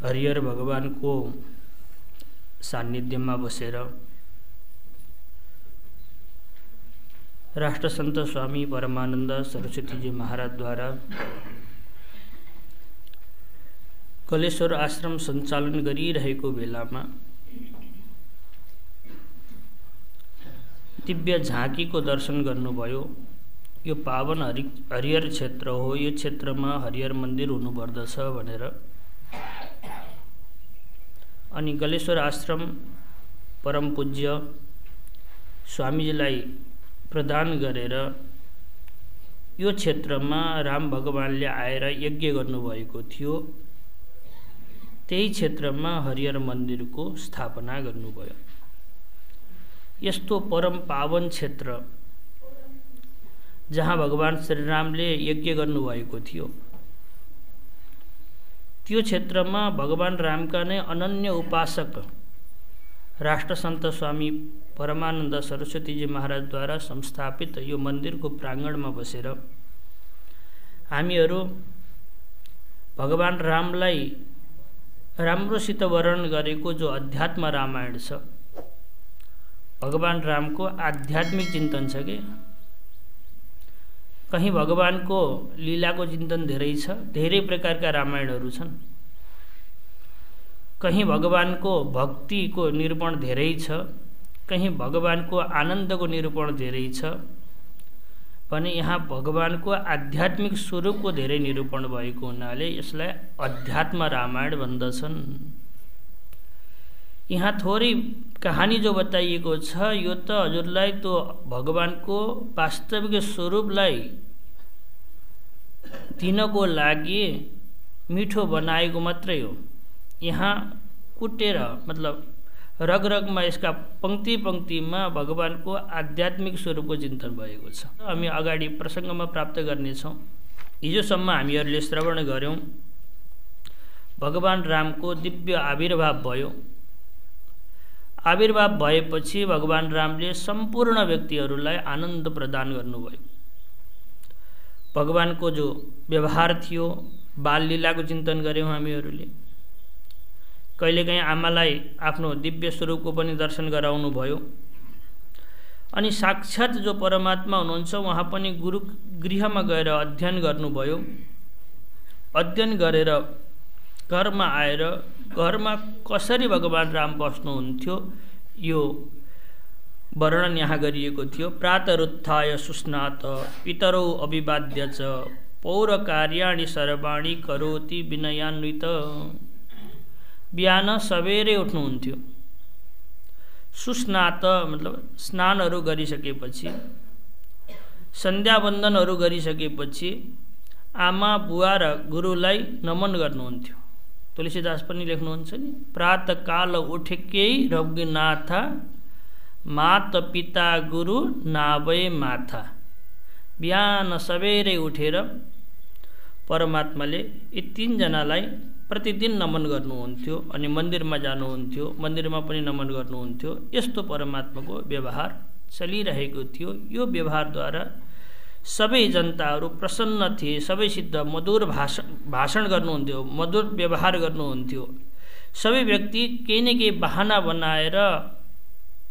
हरिहर भगवान को सान्निध्य में बसेर राष्ट्रसंत स्वामी परमानंद सरस्वती जी महाराज द्वारा कलेश्वर आश्रम सञ्चालन गरिरहेको बेलामा दिव्य झाँकीको दर्शन गर्नुभयो। यो पावन हरिहर क्षेत्र हो, यो क्षेत्रमा हरिहर मन्दिर हुनुपर्दछ भनेर अनि कलेश्वर आश्रम परम पूज्य स्वामीजीलाई प्रदान गरेर यो क्षेत्रमा राम भगवानले आएर यज्ञ गर्नुभएको थियो। त्यही क्षेत्रमा हरिहर मन्दिरको स्थापना गर्नुभयो। यस्तो परम पावन क्षेत्र जहाँ भगवान श्री रामले यज्ञ गर्नुभएको थियो, त्यो क्षेत्रमा भगवान रामका नै अनन्य उपासक राष्ट्रसंत स्वामी परमानंद सरस्वती जी महाराज द्वारा संस्थापित यो मन्दिरको प्रांगणमा बसेर हामीहरू भगवान रामलाई राम्रोसित वर्णन गरेको जो अध्यात्म रामायण छ, भगवान रामको आध्यात्मिक चिन्तन छ के कहीं भगवानको लीलाको चिन्तन धेरै छ। धेरै प्रकारका रामायणहरू छन्। कहीं भगवानको भक्तिको निरूपण धेरै छ, कहीं भगवानको आनन्दको निरूपण धेरै छ भने यहाँ भगवानको आध्यात्मिक स्वरूपको धेरै निरूपण भएको हुनाले यसलाई अध्यात्म रामायण भन्दछन्। यहाँ थोरै कहानी जो बताइएको छ यो त हजुरलाई तो भगवानको वास्तविक स्वरूपलाई दिनको लागि मिठो बनाएको मात्रै हो। यहाँ कुटेर मतलब रग रगमा यसका पंक्ति पंक्तिमा भगवानको आध्यात्मिक स्वरूपको चिन्तन भएको छ। हामी अगाडि प्रसङ्गमा प्राप्त गर्नेछौँ। हिजोसम्म हामीहरूले श्रवण गर्यौं भगवान रामको दिव्य आविर्भाव भयो। आविर्भाव भएपछि भगवान रामले सम्पूर्ण व्यक्तिहरूलाई आनन्द प्रदान गर्नुभयो। भगवानको जो व्यवहार थियो, बाल लीलाको चिन्तन गर्यौं हामीहरूले। कहिलेकाहीँ आमालाई आफ्नो दिव्य स्वरूपको पनि दर्शन गराउनु भयो। अनि साक्षात जो परमात्मा हुनुहुन्छ उहाँ पनि गुरु गृहमा गएर अध्ययन गर्नुभयो। अध्ययन गरेर घरमा आएर घरमा कसरी भगवान राम बस्नुहुन्थ्यो यो वर्णन यहाँ गरिएको थियो। प्रातरुत्थाय सुस्नात पितरौ अभिवाद्य च पौरकार्याणि सर्वाणि करोति विनयान्वित। बिहान सबेरै उठ्नुहुन्थ्यो। सुस्नात मतलब स्नानहरू गरिसकेपछि, सन्ध्यावन्दनहरू गरिसकेपछि आमा बुवा र गुरुलाई नमन गर्नुहुन्थ्यो। तुलसीदास पनि लेख्नुहुन्छ नि, प्रातकाल उठेकै रघुनाथ मात पिता गुरु नाभए माथा। बिहान सबेरै उठेर परमात्माले यी तीनजनालाई प्रतिदिन नमन गर्नुहुन्थ्यो अनि मन्दिरमा जानुहुन्थ्यो, मन्दिरमा पनि नमन गर्नुहुन्थ्यो। यस्तो परमात्माको व्यवहार चलिरहेको थियो। यो व्यवहारद्वारा सबै जनताहरू प्रसन्न थिए। सबैसित मधुर भाषण गर्नुहुन्थ्यो, मधुर व्यवहार गर्नुहुन्थ्यो। सबै व्यक्ति केही न केही बहाना बनाएर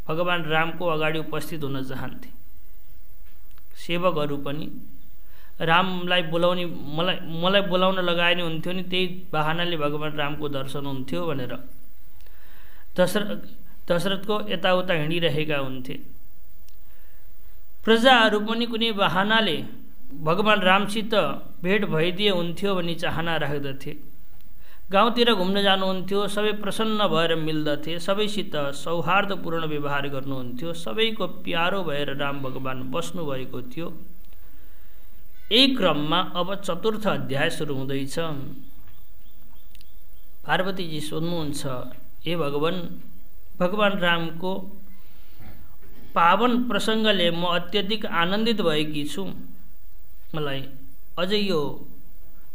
भगवान रामको अगाडि उपस्थित हुन चाहन्थे। सेवकहरू पनि रामलाई बोलाउने मलाई बोलाउन लगाइने हुन्थ्यो नि, त्यही बहानाले भगवान रामको दर्शन हुन्थ्यो भनेर दशरथको यताउता हिँडिरहेका हुन्थे। प्रजाहरू पनि कुनै बहानाले भगवान रामसित भेट भइदिए हुन्थ्यो भन्ने चाहना राख्दथे। गाउँतिर घुम्न जानुहुन्थ्यो, सबै प्रसन्न भएर मिल्दथे, सबैसित सौहार्दपूर्ण व्यवहार गर्नुहुन्थ्यो। सबैको प्यारो भएर राम भगवान बस्नुभएको थियो। यही क्रममा अब चतुर्थ अध्याय सुरु हुँदैछ। पार्वतीजी सोध्नुहुन्छ, हे भगवान रामको पावन प्रसङ्गले म अत्यधिक आनन्दित भएकी छु। मलाई अझै यो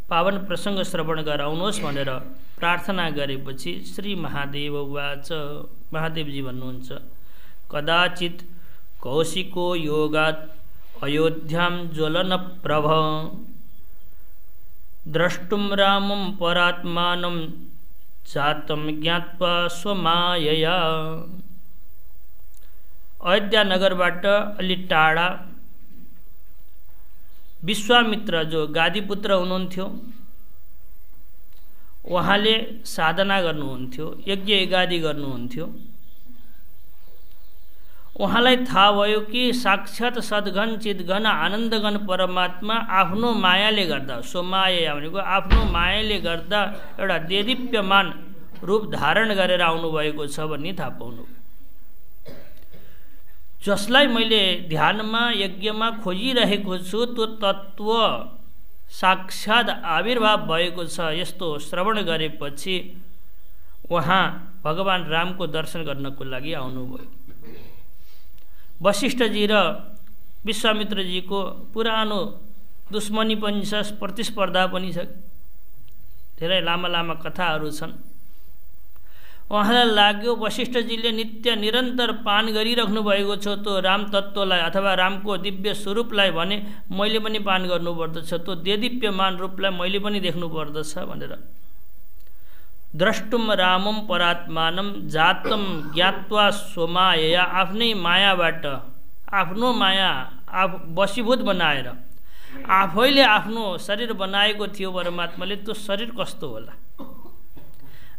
पावन प्रसङ्ग श्रवण गराउनुहोस् भनेर प्रार्थना गरेपछि श्री महादेव उवाच, महादेवजी भन्नुहुन्छ, कदाचित कौशिको योगात् अयोध्यां ज्वलन प्रभ द्रष्टुं रामं परात्मानं जातं ज्ञात्वा स्वमायया। अयोध्या नगरबाट अलि टाढा विश्वामित्र जो गादीपुत्र हुनुहुन्थ्यो, उहाँले साधना गर्नुहुन्थ्यो, यज्ञ यज्ञादि गर्नुहुन्थ्यो। उहाँलाई थाहा भयो कि साक्षात सद्घन चितघन आनन्दघन परमात्मा आफ्नो मायाले गर्दा, स्वमाया भनेको आफ्नो मायाले गर्दा एउटा देदीप्यमान रूप धारण गरेर आउनुभएको छ भन्ने थाहा पाउनु। जसलाई मैले ध्यानमा यज्ञमा खोजिरहेको छु त्यो तत्त्व साक्षात आविर्भाव भएको छ, यस्तो श्रवण गरेपछि उहाँ भगवान रामको दर्शन गर्नको लागि आउनुभयो। वशिष्ठजी र विश्वामित्रजीको पुरानो दुश्मनी पनि छ, प्रतिस्पर्धा पनि छ, धेरै लामा लामा कथाहरू छन्। उहाँलाई लाग्यो वशिष्ठजीले नित्य निरन्तर पान गरिराख्नु भएको छ त्यो राम तत्त्वलाई अथवा रामको दिव्य स्वरूपलाई भने मैले पनि पान गर्नुपर्दछ, त्यो देदीप्यमान रूपलाई मैले पनि देख्नुपर्दछ भनेर द्रष्टुम रामम परात्मानम जातम ज्ञात्वा स्वमायया, आफ्नै मायाबाट आफ्नो माया वशीभूत बनाएर आफैले आफ्नो शरीर बनाएको थियो परमात्माले। त्यो शरीर कस्तो होला?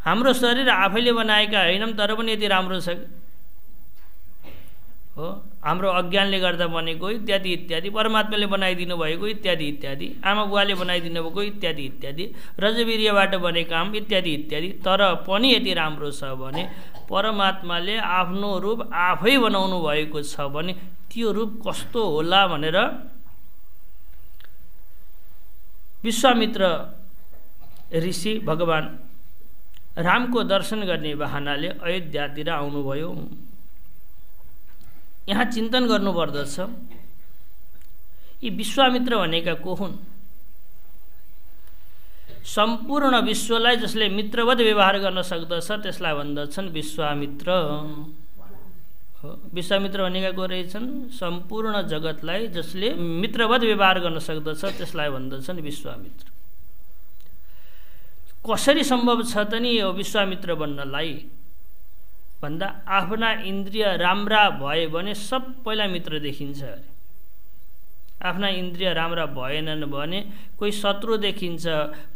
हाम्रो शरीर आफैले बनाएका होइनौँ तर पनि यति राम्रो छ हो। हाम्रो अज्ञानले गर्दा बनेको इत्यादि इत्यादि, परमात्माले बनाइदिनु भएको इत्यादि इत्यादि, आमा बुवाले बनाइदिनु भएको इत्यादि इत्यादि, रजवीर्यबाट बनेका काम इत्यादि इत्यादि। तर पनि यति राम्रो छ भने परमात्माले आफ्नो रूप आफै बनाउनु भएको छ भने त्यो रूप कस्तो होला भनेर विश्वामित्र ऋषि भगवान रामको दर्शन गर्ने बहानाले अयोध्यातिर आउनुभयो। यहाँ चिन्तन गर्नुपर्दछ यी विश्वामित्र भनेका को हुन्? सम्पूर्ण विश्वलाई जसले मित्रवत व्यवहार गर्न सक्दछ त्यसलाई भन्दछन् विश्वामित्र। विश्वामित्र भनेका को रहेछन्? सम्पूर्ण जगतलाई जसले मित्रवत व्यवहार गर्न सक्दछ त्यसलाई भन्दछन् विश्वामित्र। कसरी सम्भव छ त नि यो विश्वामित्र बन्नलाई भन्दा आफ्ना इन्द्रिय राम्रा भए भने सबैलाई मित्र देखिन्छ अरे। आफ्ना इन्द्रिय राम्रा भएनन् भने कोही शत्रु देखिन्छ,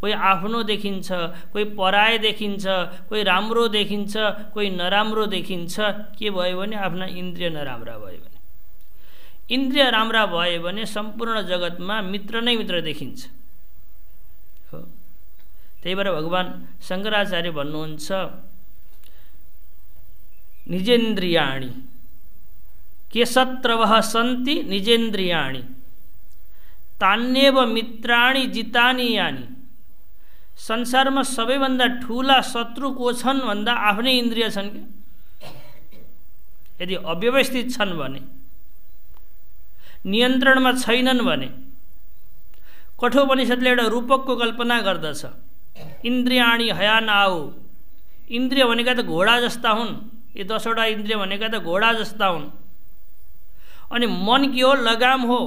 कोही आफ्नो देखिन्छ, कोही पराय देखिन्छ, कोही राम्रो देखिन्छ, कोही नराम्रो देखिन्छ। के भयो भने आफ्ना इन्द्रिय नराम्रा भयो भने। इन्द्रिय राम्रा भए भने सम्पूर्ण जगतमा मित्र नै मित्र देखिन्छ हो। त्यही भएर भगवान शङ्कराचार्य भन्नुहुन्छ निजेन्द्रियाणि के सत्रवः सन्ति निजेन्द्रियाणि तान्येव मित्राणि जितानि यानि। संसारमा सबैभन्दा ठुला शत्रु को छन् भन्दा आफ्नै इन्द्रिय छन् के। यदि अव्यवस्थित छन् भने, नियन्त्रणमा छैनन् भने, कठोपनिषदले एउटा रूपकको कल्पना गर्दछ। इन्द्रियाणि हयान आऊ। इन्द्रिय भनेका त घोडा जस्ता हुन्। यी 10वटा इन्द्रिय भनेका त घोडा जस्ता हुन्। अनि मन के हो? लगाम हो।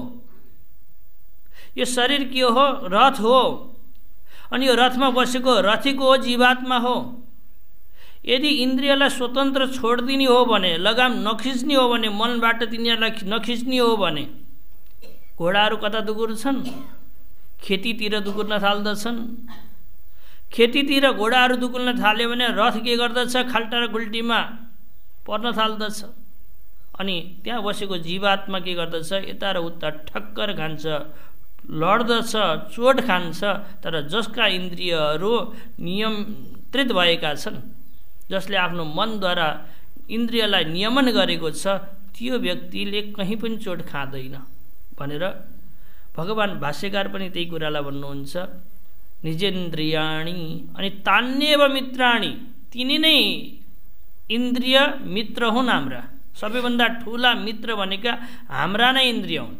यो शरीर के हो? रथ हो। अनि यो रथमा बसेको रथीको हो, जीवात्मा हो। यदि इन्द्रियलाई स्वतन्त्र छोडिदिने हो भने, लगाम नखिच्ने हो भने, मनबाट तिनीहरूलाई नखिच्ने हो भने घोडाहरू कता दुगुर्छन्? खेतीतिर दुगुर्न थाल्दछन्। खेतीतिर घोडाहरू दुगुर्न थाल्यो भने रथ के गर्दछ? खाल्टा र गुल्टीमा पर्न थाल्दछ। अनि त्यहाँ बसेको जीवात्मा के गर्दछ? यता र उता ठक्कर खान्छ, लड्दछ, चोट खान्छ। तर जसका इन्द्रियहरू नियन्त्रित भएका छन्, जसले आफ्नो मनद्वारा इन्द्रियलाई नियमन गरेको छ, त्यो व्यक्तिले कहीँ पनि चोट खाँदैन भनेर भगवान भाष्यकार पनि त्यही कुरालाई भन्नुहुन्छ निजेन्द्रियाणि। अनि तान्येव मित्राणि, तिनी नै इन्द्रिय मित्र हुन् हाम्रा। सबैभन्दा ठुला मित्र भनेका हाम्रा नै इन्द्रिय हुन्।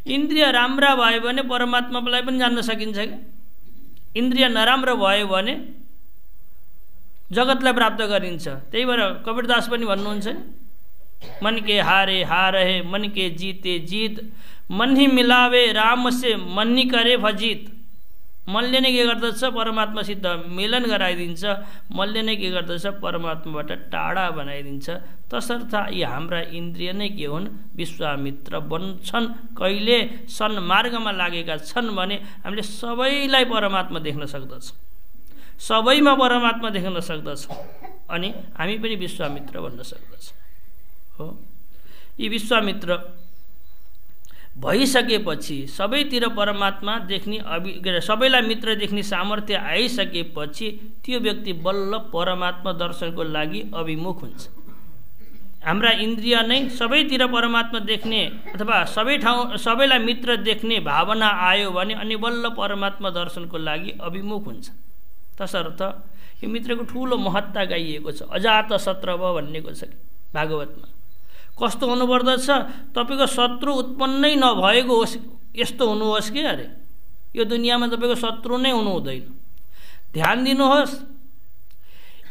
इन्द्रिय राम्रा भयो भने परमात्मालाई पनि जान्न सकिन्छ क्या। इन्द्रिय नराम्रो भयो भने जगतलाई प्राप्त गरिन्छ। त्यही भएर कबीरदास पनि भन्नुहुन्छ मन के हारे हार है, मन के जीते जीत, मन ही मिलावे राम से मन ही करे फजीत। मनले नै के गर्दछ परमात्मासित मिलन गराइदिन्छ, मनले नै के गर्दछ परमात्माबाट टाढा बनाइदिन्छ। तसर्थ यी हाम्रा इन्द्रिय नै के हुन् विश्वामित्र बन्छन्। कहिले सन्मार्गमा लागेका छन् भने हामीले सबैलाई परमात्मा देख्न सक्दछौँ, सबैमा परमात्मा देख्न सक्दछौँ, अनि हामी पनि विश्वामित्र बन्न सक्दछौँ। हो, यी विश्वामित्र भइसकेपछि सबैतिर परमात्मा देख्ने सबैलाई मित्र देख्ने सामर्थ्य आइसकेपछि त्यो व्यक्ति बल्ल परमात्मा दर्शनको लागि अभिमुख हुन्छ। हाम्रा इन्द्रिय नै सबैतिर परमात्मा देख्ने अथवा सबैलाई मित्र देख्ने भावना आयो भने अनि बल्ल परमात्मा दर्शनको लागि अभिमुख हुन्छ। तसर्थ यो मित्रको ठुलो महत्ता गाइएको छ। अजात शत्रव भन्नेको छ भागवतमा। कस्तो हुनुपर्दछ, तपाईँको शत्रु उत्पन्नै नभएको होस् यस्तो हुनुहोस् कि अरे यो दुनियाँमा तपाईँको शत्रु नै हुनु हुँदैन। ध्यान दिनुहोस्,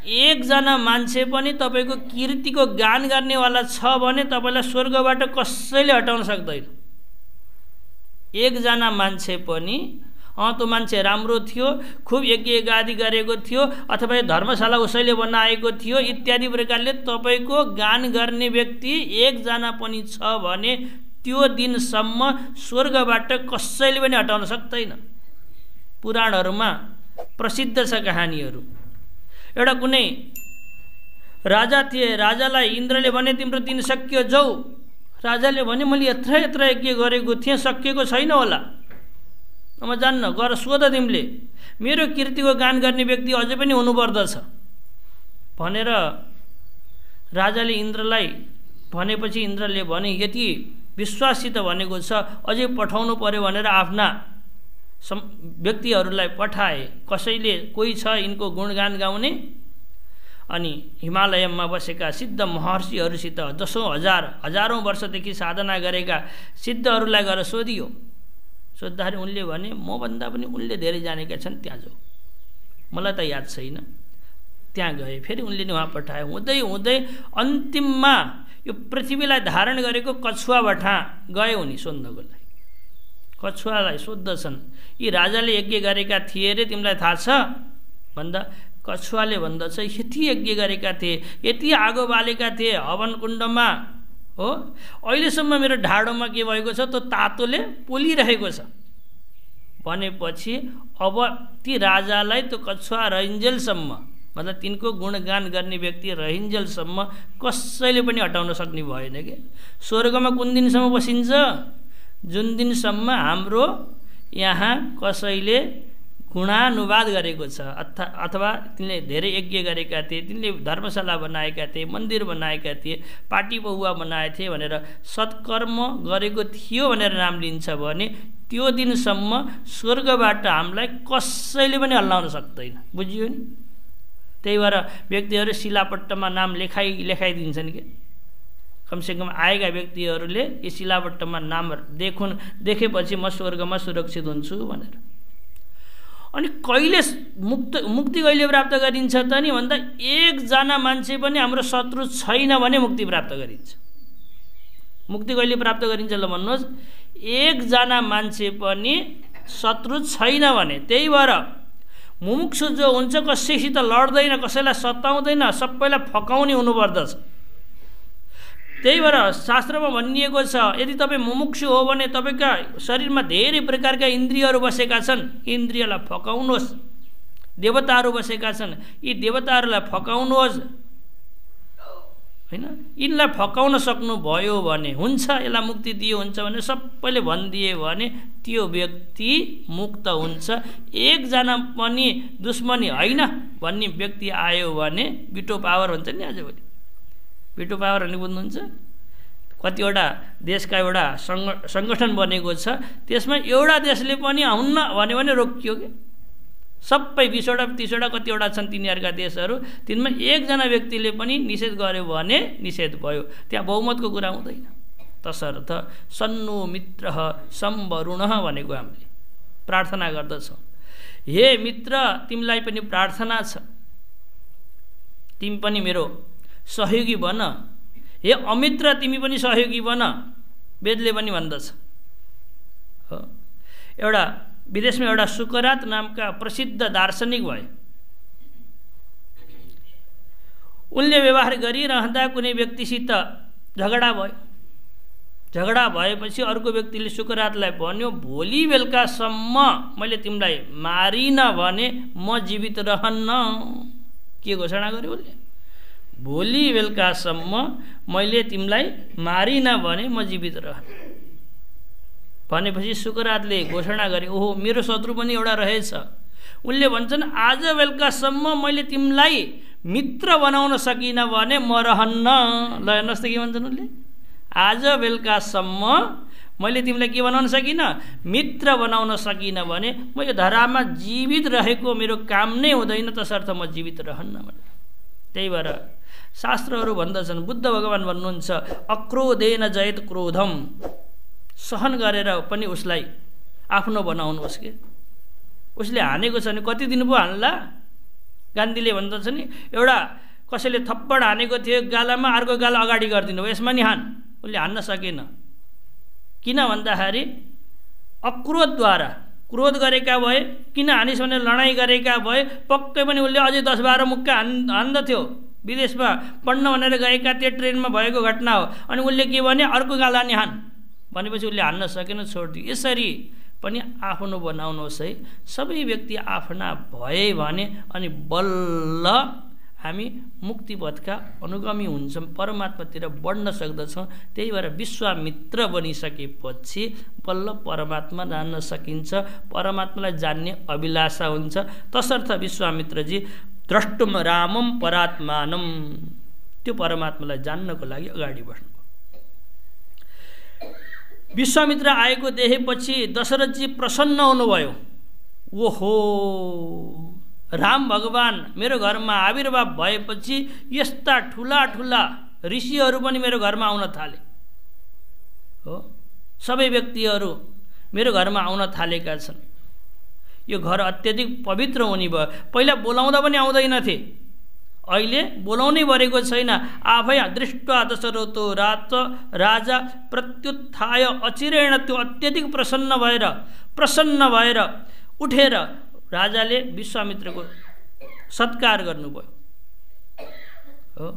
एकजना मान्छे पनि तपाईँको कीर्तिको गान गर्नेवाला छ भने तपाईँलाई स्वर्गबाट कसैले हटाउन सक्दैन। एकजना मान्छे पनि त्यो मान्छे राम्रो थियो, खुब यज्ञ गादी गरेको थियो, अथवा धर्मशाला उसैले बनाएको थियो इत्यादि प्रकारले तपाईँको गान गर्ने व्यक्ति एकजना पनि छ भने त्यो दिनसम्म स्वर्गबाट कसैले पनि हटाउन सक्दैन। पुराणहरूमा प्रसिद्ध छ कहानीहरू। एउटा कुनै राजा थिए, राजालाई इन्द्रले भने तिम्रो दिन सकियो जाऊ। राजाले भने मैले यत्र यत्र यज्ञ गरेको थिएँ, सकिएको छैन होला। म जान्न, गर सोध तिमीले, मेरो कीर्तिको गान गर्ने व्यक्ति अझै पनि हुनुपर्दछ भनेर राजाले इन्द्रलाई भनेपछि इन्द्रले भने यति विश्वासित भनेको छ अझै पठाउनु पर्यो भनेर आफ्ना व्यक्तिहरूलाई पठाए। कसैले कोही छ यिनको गुणगान गाउने, अनि हिमालयमा बसेका सिद्ध महर्षिहरूसित हजारौं वर्षदेखि साधना गरेका सिद्धहरूलाई गएर सोधियो। सोद्धाखेरि उनले भने मभन्दा पनि उनले धेरै जानेका छन्, त्यहाँ जाऊ। मलाई त याद छैन। त्यहाँ गए, फेरि उनले नि वहाँ पठाए। हुँदै हुँदै अन्तिममा यो पृथ्वीलाई धारण गरेको कछुवाबाट गए उनी सोध्नको लागि। कछुवालाई सोद्धछन्, यी राजाले यज्ञ गरेका थिए रे, तिमीलाई थाहा छ भन्दा कछुवाले भन्दछ यति यज्ञ गरेका थिए, यति आगो बालेका थिए हवन कुण्डमा, हो अहिलेसम्म मेरो ढाडोमा के भएको छ, त्यो तातोले पोलिरहेको छ भनेपछि अब ती राजालाई त्यो कछुवा रहन्जेलसम्म, मतलब तिनको गुणगान गर्ने व्यक्ति रहन्जेलसम्म कसैले पनि हटाउन सक्ने भएन कि। स्वर्गमा कुन दिनसम्म बसिन्छ? जुन दिनसम्म हाम्रो यहाँ कसैले गुणानुवाद गरेको छ, अथवा तिनले धेरै यज्ञ गरेका थिए, तिनले धर्मशाला बनाएका थिए, मन्दिर बनाएका थिए, पार्टी बहुवा बनाएका थिए भनेर सत्कर्म गरेको थियो भनेर नाम लिन्छ भने त्यो दिनसम्म स्वर्गबाट हामीलाई कसैले पनि हल्लाउन सक्दैन। बुझियो नि? त्यही भएर व्यक्तिहरू शिलापट्टमा नाम लेखाइदिन्छन् कि कमसेकम आएका व्यक्तिहरूले यी शिलापट्टमा नाम देखेपछि म स्वर्गमा सुरक्षित हुन्छु भनेर। अनि कहिले मुक्ति कहिले प्राप्त गरिन्छ त नि भन्दा एकजना मान्छे पनि हाम्रो शत्रु छैन भने मुक्ति प्राप्त गरिन्छ। मुक्ति कहिले प्राप्त गरिन्छ ल भन्नुहोस्? एकजना मान्छे पनि शत्रु छैन भने। त्यही भएर मुमुक्षु जो हुन्छ कसैसित लड्दैन, कसैलाई सताउँदैन, सबैलाई फकाउने हुनुपर्दछ। त्यही भएर शास्त्रमा भनिएको छ यदि तपाईँ मुमुक्षु हो भने तपाईँका शरीरमा धेरै प्रकारका इन्द्रियहरू बसेका छन्, इन्द्रियलाई फकाउनुहोस्। देवताहरू बसेका छन्, यी देवताहरूलाई फकाउनुहोस्, होइन? यिनलाई फकाउन सक्नुभयो भने हुन्छ, यसलाई मुक्ति दियो हुन्छ भने सबैले भनिदिए भने त्यो व्यक्ति मुक्त हुन्छ। एकजना पनि दुश्मनी होइन भन्ने व्यक्ति आयो भने बिटो पावर हुन्छ नि। आजभोलि बिटो पावर भन्ने बुझ्नुहुन्छ? कतिवटा देशका एउटा सङ्गठन बनेको छ, त्यसमा एउटा देशले पनि हुन्न भन्यो भने रोकियो कि सबै 20वटा 30वटा कतिवटा छन् तिनीहरूका देशहरू, तिनमा एकजना व्यक्तिले पनि निषेध गर्यो भने निषेध भयो। त्यहाँ बहुमतको कुरा हुँदैन। तसर्थ सन्नु मित्र सम्वरुण भनेको हामीले प्रार्थना गर्दछौँ। हे मित्र, तिमीलाई पनि प्रार्थना छ, तिमी पनि मेरो सहयोगी बन। हे अमित्र, तिमी पनि सहयोगी बन, वेदले पनि भन्दछ। हो, एउटा विदेशमा एउटा सुकरात नामका प्रसिद्ध दार्शनिक भए। उनले व्यवहार गरिरहँदा कुनै व्यक्तिसित झगडा भयो। झगडा भएपछि अर्को व्यक्तिले सुकरातलाई भन्यो, भोलि बेलुकासम्म मैले तिमीलाई मारिनँ भने म जीवित रहन्न। के घोषणा गर्यो उसले? भोलि बेलुकासम्म मैले तिमीलाई मारिनँ भने म जीवित रहन्न भनेपछि सुकरातले घोषणा गरे, ओहो मेरो शत्रु पनि एउटा रहेछ। उनले भन्छन्, आज बेलुकासम्म मैले तिमीलाई मित्र बनाउन सकिनँ भने म रहन्न। ल हेर्नुहोस् त के भन्छन् उनले, आज बेलुकासम्म मैले तिमीलाई के बनाउन सकिनँ? मित्र बनाउन सकिनँ भने म यो धरामा जीवित रहेको मेरो काम नै हुँदैन, तसर्थ म जीवित रहन्न भने। त्यही भएर शास्त्रहरू भन्दछन्, बुद्ध भगवान भन्नुहुन्छ, अक्रोधेन जयत क्रोधम। सहन गरेर पनि उसलाई आफ्नो बनाउनुहोस् के। उसले हानेको छ भने कति दिन पो हान्ला? गान्धीले भन्दछ नि, एउटा कसैले थप्पड हानेको थियो गालामा, अर्को गाला अगाडि गरिदिनु, यसमा नि हान। उसले हान्न सकेन। किन भन्दाखेरि अक्रोधद्वारा, क्रोध गरेका भए, किन हानिस् भने लडाइँ गरेका भए पक्कै पनि उसले अझै 10-12 मुक्का हान्दथ्यो। विदेशमा पढ्न भनेर गएका त्यो ट्रेनमा भएको घटना हो। अनि उसले के भने, अर्को गाला नि हान भनेपछि उसले हान्न सकेन, छोडिदियो। यसरी पनि आफ्नो बनाउनुहोस् है। सबै व्यक्ति आफ्ना भए भने अनि बल्ल हामी मुक्तिपथका अनुगामी हुन्छौँ, परमात्मातिर बढ्न सक्दछौँ। त्यही भएर विश्वामित्र बनिसकेपछि बल्ल परमात्मा जान्न सकिन्छ, परमात्मालाई जान्ने अभिलाषा हुन्छ। तसर्थ विश्वामित्रजी द्रष्टुम रामम परात्मानम, त्यो परमात्मालाई जान्नको लागि अगाडि बढ्नु। विश्वामित्र आएको देखेपछि दशरथजी प्रसन्न हुनुभयो। ओहो, राम भगवान मेरो घरमा आविर्भाव भएपछि यस्ता ठुला ठुला ऋषिहरू पनि मेरो घरमा आउन थाले हो। सबै व्यक्तिहरू मेरो घरमा आउन थालेका छन्। यो घर अत्यधिक पवित्र हुने भयो। पहिला बोलाउँदा पनि आउँदैनथे, अहिले बोलाउनै परेको छैन। आफै दृष्ट्वा दशरथो राजा प्रत्युत्थाय अचिरेण, त्यो अत्यधिक प्रसन्न भएर उठेर राजाले विश्वामित्रको सत्कार गर्नुभयो हो।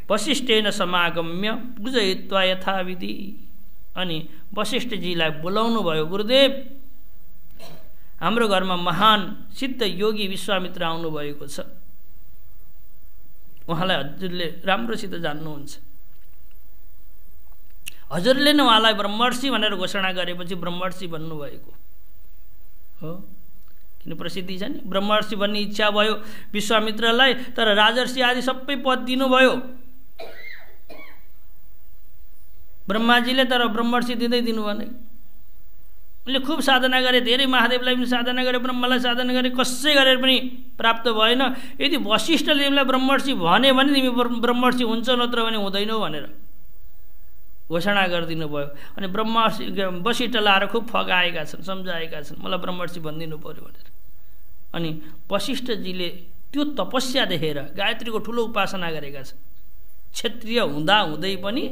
वशिष्ठेन समागम्य पूजयित्वा यथाविधि, अनि वशिष्ठजीलाई बोलाउनु भयो। गुरुदेव, हाम्रो घरमा महान सिद्ध योगी विश्वामित्र आउनुभएको छ, उहाँलाई हजुरले राम्रोसित जान्नुहुन्छ। हजुरले नै उहाँलाई ब्रह्मर्षि भनेर घोषणा गरेपछि ब्रह्मर्षि बन्नुभएको हो। किन प्रसिद्धि छ नि, ब्रह्मर्षि बन्ने इच्छा भयो विश्वामित्रलाई, तर राजर्षि आदि सबै पद दिनुभयो ब्रह्माजीले, तर ब्रह्मर्षि दिँदै दिनु भने। उनले खुब साधना गरे, धेरै महादेवलाई पनि साधना गरे, ब्रह्मलाई साधना गरे, कसै गरेर पनि प्राप्त भएन। यदि वशिष्ठले तिमीलाई ब्रह्मर्षि भने तिमी ब्रह्मर्षि हुन्छ, नत्र भने हुँदैनौ भनेर घोषणा गरिदिनु भयो। अनि वशिष्ठलाई आएर खुब फगाएका छन्, सम्झाएका छन्, मलाई ब्रह्मर्षि भनिदिनु पर्यो भनेर। अनि वशिष्ठजीले त्यो तपस्या देखेर गायत्रीको ठुलो उपासना गरेका छन्। क्षत्रिय हुँदै पनि,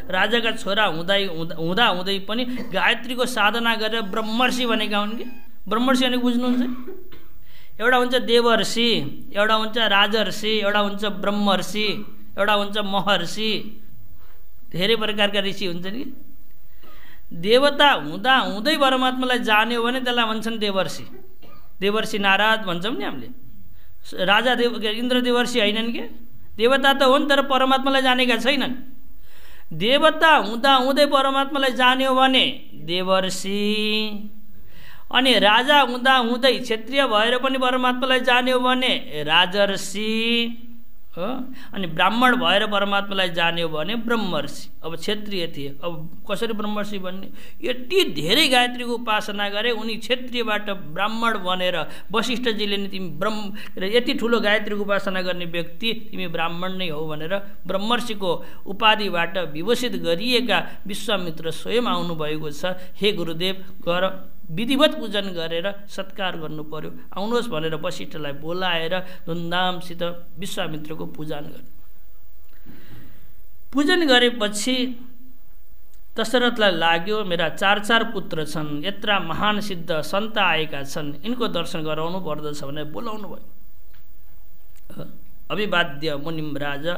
राजाका छोरा हुँदै पनि गायत्रीको साधना गरेर ब्रह्मर्षि भनेका हुन् कि। ब्रह्मर्षि भनेको बुझ्नुहुन्छ? एउटा हुन्छ देवर्षि, एउटा हुन्छ राजर्षि, एउटा हुन्छ ब्रह्मर्षि, एउटा हुन्छ महर्षि। धेरै प्रकारका ऋषि हुन्छन् कि। देवता हुँदै परमात्मालाई जान्यो भने त्यसलाई भन्छन् देवर्षि। देवर्षि नारद भन्छौँ नि हामीले। राजा इन्द्र देवर्षि होइनन् कि, देवता त हुन् तर परमात्मालाई जानेका छैनन्। देवता हुँदै परमात्मालाई जान्यो भने देवर्षि, अनि राजा हुँदै क्षत्रिय भएर पनि परमात्मालाई जान्यो भने राजर्षि हो। अनि ब्राह्मण भएर परमात्मालाई जान्यो भने ब्रह्मर्षि। अब क्षत्रिय थिए, अब कसरी ब्रह्मर्षि बन्ने? यति धेरै गायत्रीको उपासना गरे, उनी क्षत्रियबाट ब्राह्मण बनेर वशिष्ठजीले नि तिमी यति ठुलो गायत्रीको उपासना गर्ने व्यक्ति तिमी ब्राह्मण नै हौ भनेर ब्रह्मर्षिको उपाधिबाट विभूषित गरिएका विश्वामित्र स्वयं आउनुभएको छ। हे गुरुदेव, गर विधिवत पूजन गरेर सत्कार गर्नु पर्यो, आउनुहोस् भनेर वशिष्ठलाई बोलाएर धुमधामसित विश्वामित्रको पूजन गर्नु। पूजन गरेपछि दशरथलाई लाग्यो मेरा 4 पुत्र छन्, यत्रा महान सिद्ध सन्त आएका छन्, यिनको दर्शन गराउनु पर्दछ भनेर बोलाउनु भयो। अभिवाद्य मुनिम राजा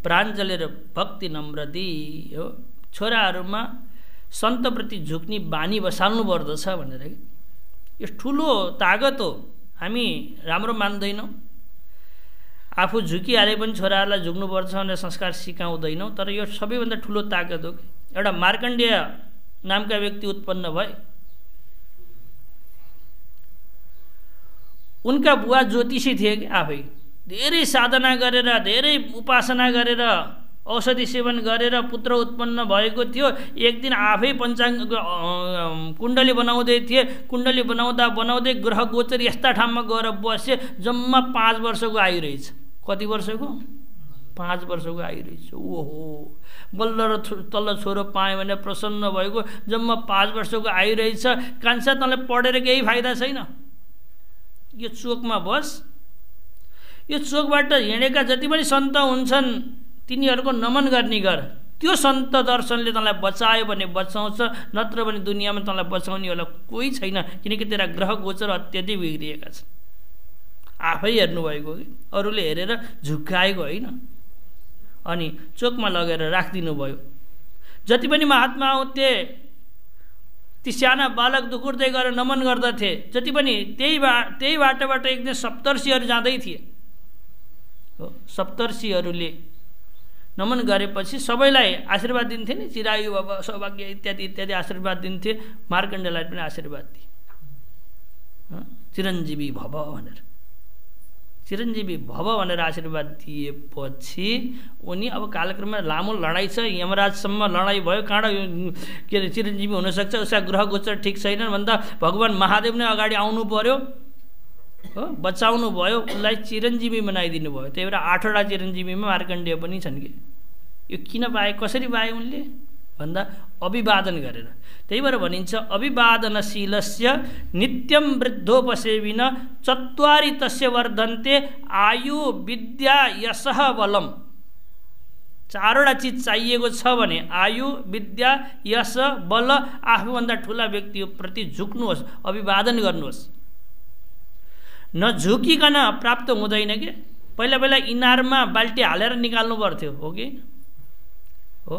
प्राञ्जलेर भक्ति नम्र दियो, छोराहरूमा सन्तप्रति झुक्ने बानी बसाल्नु पर्दछ भनेर। यो ठुलो तागत हो, हामी राम्रो मान्दैनौँ, आफू झुकिहाले पनि छोराहरूलाई झुक्नुपर्छ भनेर संस्कार सिकाउँदैनौँ, तर यो सबैभन्दा ठुलो तागत हो। एउटा मार्कण्डेय नामका व्यक्ति उत्पन्न भए, उनका बुवा ज्योतिषी थिए कि आफै धेरै साधना गरेर धेरै उपासना गरेर औषधि सेवन गरेर पुत्र उत्पन्न भएको थियो। एक दिन आफै पञ्चाङ्ग कुण्डली बनाउँदै थिए, कुण्डली बनाउँदा बनाउँदै ग्रह गोचर यस्ता ठाउँमा गएर बसे, जम्मा 5 वर्षको आयु रहेछ। कति वर्षको? 5 वर्षको आयु रहेछ। ओहो, बल्ल र तल्ल छोरो पाएँ भने प्रसन्न भएको, जम्मा 5 वर्षको आयु रहेछ। कान्छा तँलाई पढेर केही फाइदा छैन, यो चोकमा बस। यो चोकबाट हिँडेका जति पनि सन्त हुन्छन् तिनीहरूको नमन गर्ने गर। त्यो सन्त दर्शनले तँलाई बचायो भने बचाउँछ, नत्र भने दुनियाँमा तँलाई बचाउने होला कोही छैन, किनकि तेरा ग्रह गोचर अत्यधिक बिग्रिएका छन्। आफै हेर्नुभएको कि अरूले हेरेर झुक्काएको होइन। अनि चोकमा लगेर राखिदिनु भयो। जति पनि महात्मा आउँथे ती साना बालक दुकुर्दै गएर नमन गर्दथे। जति पनि त्यही बाटोबाट एक दिन सप्तर्षिहरू जाँदै थिए। हो, सप्तर्षिहरूले नमन गरेपछि सबैलाई आशीर्वाद दिन्थे नि, चिरायु भव सौभाग्य इत्यादि इत्यादि आशीर्वाद दिन्थे। मार्कण्डेयलाई पनि आशीर्वाद दिए, चिरञ्जीवी भव भनेर। चिरञ्जीवी भव भनेर आशीर्वाद दिएपछि उनी अब कालक्रममा लामो लडाइँ छ, यमराजसम्म लडाइँ भयो। कहाँ के अरे चिरञ्जीवी हुनसक्छ, उसका ग्रह गोचर ठिक छैन भन्दा भगवान् महादेव नै अगाडि आउनु पर्यो, हो, बचाउनु भयो, उसलाई चिरञ्जीवी बनाइदिनु भयो। त्यही भएर 8वटा चिरञ्जीवीमा मार्कण्डेय पनि छन् कि। यो किन पाए, कसरी पाए उनले भन्दा अभिवादन गरेर। त्यही भएर भनिन्छ अभिवादनशीलस्य नित्यं वृद्धोपसेविन चत्वारि तस्य वर्धन्ते आयु विद्या यशः बलम। 4वटा चिज चाहिएको छ भने आयु विद्या यश बल। आफूभन्दा ठुला व्यक्तिप्रति झुक्नुहोस्, अभिवादन गर्नुहोस्। नझुकिकन प्राप्त हुँदैन कि। पहिला पहिला इनारमा बाल्टी हालेर निकाल्नु पर्थ्यो, हो कि हो।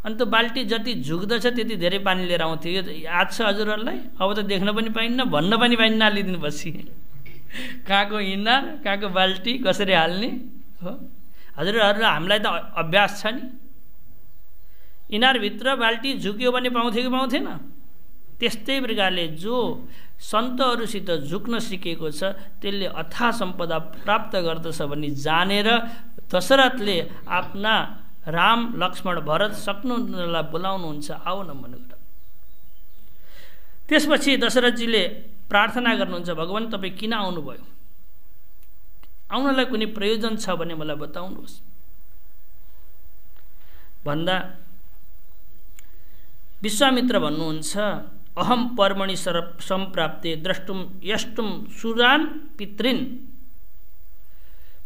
अनि त्यो बाल्टी जति झुक्दछ त्यति धेरै पानी लिएर आउँथ्यो। यो याद छ हजुरहरूलाई? अब त देख्न पनि पाइन्न, भन्न पनि पाइन्न हालिदिनुपर्छ। कहाँको इनार, कहाँको बाल्टी कसरी हाल्ने, हो। हजुरहरूलाई हामीलाई त अभ्यास छ नि। इनारभित्र बाल्टी झुक्यो भने पाउँथ्यो कि पाउँथेन? त्यस्तै प्रकारले जो सन्तहरूसित झुक्न सिकेको छ त्यसले अथाह सम्पदा प्राप्त गर्दछ भन्ने जानेर दशरथले आफ्ना राम लक्ष्मण भरत शत्रुघ्नलाई बोलाउनुहुन्छ, आऊ नमन गर। त्यसपछि दशरथजीले प्रार्थना गर्नुहुन्छ, भगवान् तपाईँ किन आउनुभयो? आउनलाई कुनै प्रयोजन छ भने मलाई बताउनुहोस् भन्दा विश्वामित्र भन्नुहुन्छ अहम पर्मणि सम्प्राप्ते द्रष्टुम यष्टुम सुरान पितृन्।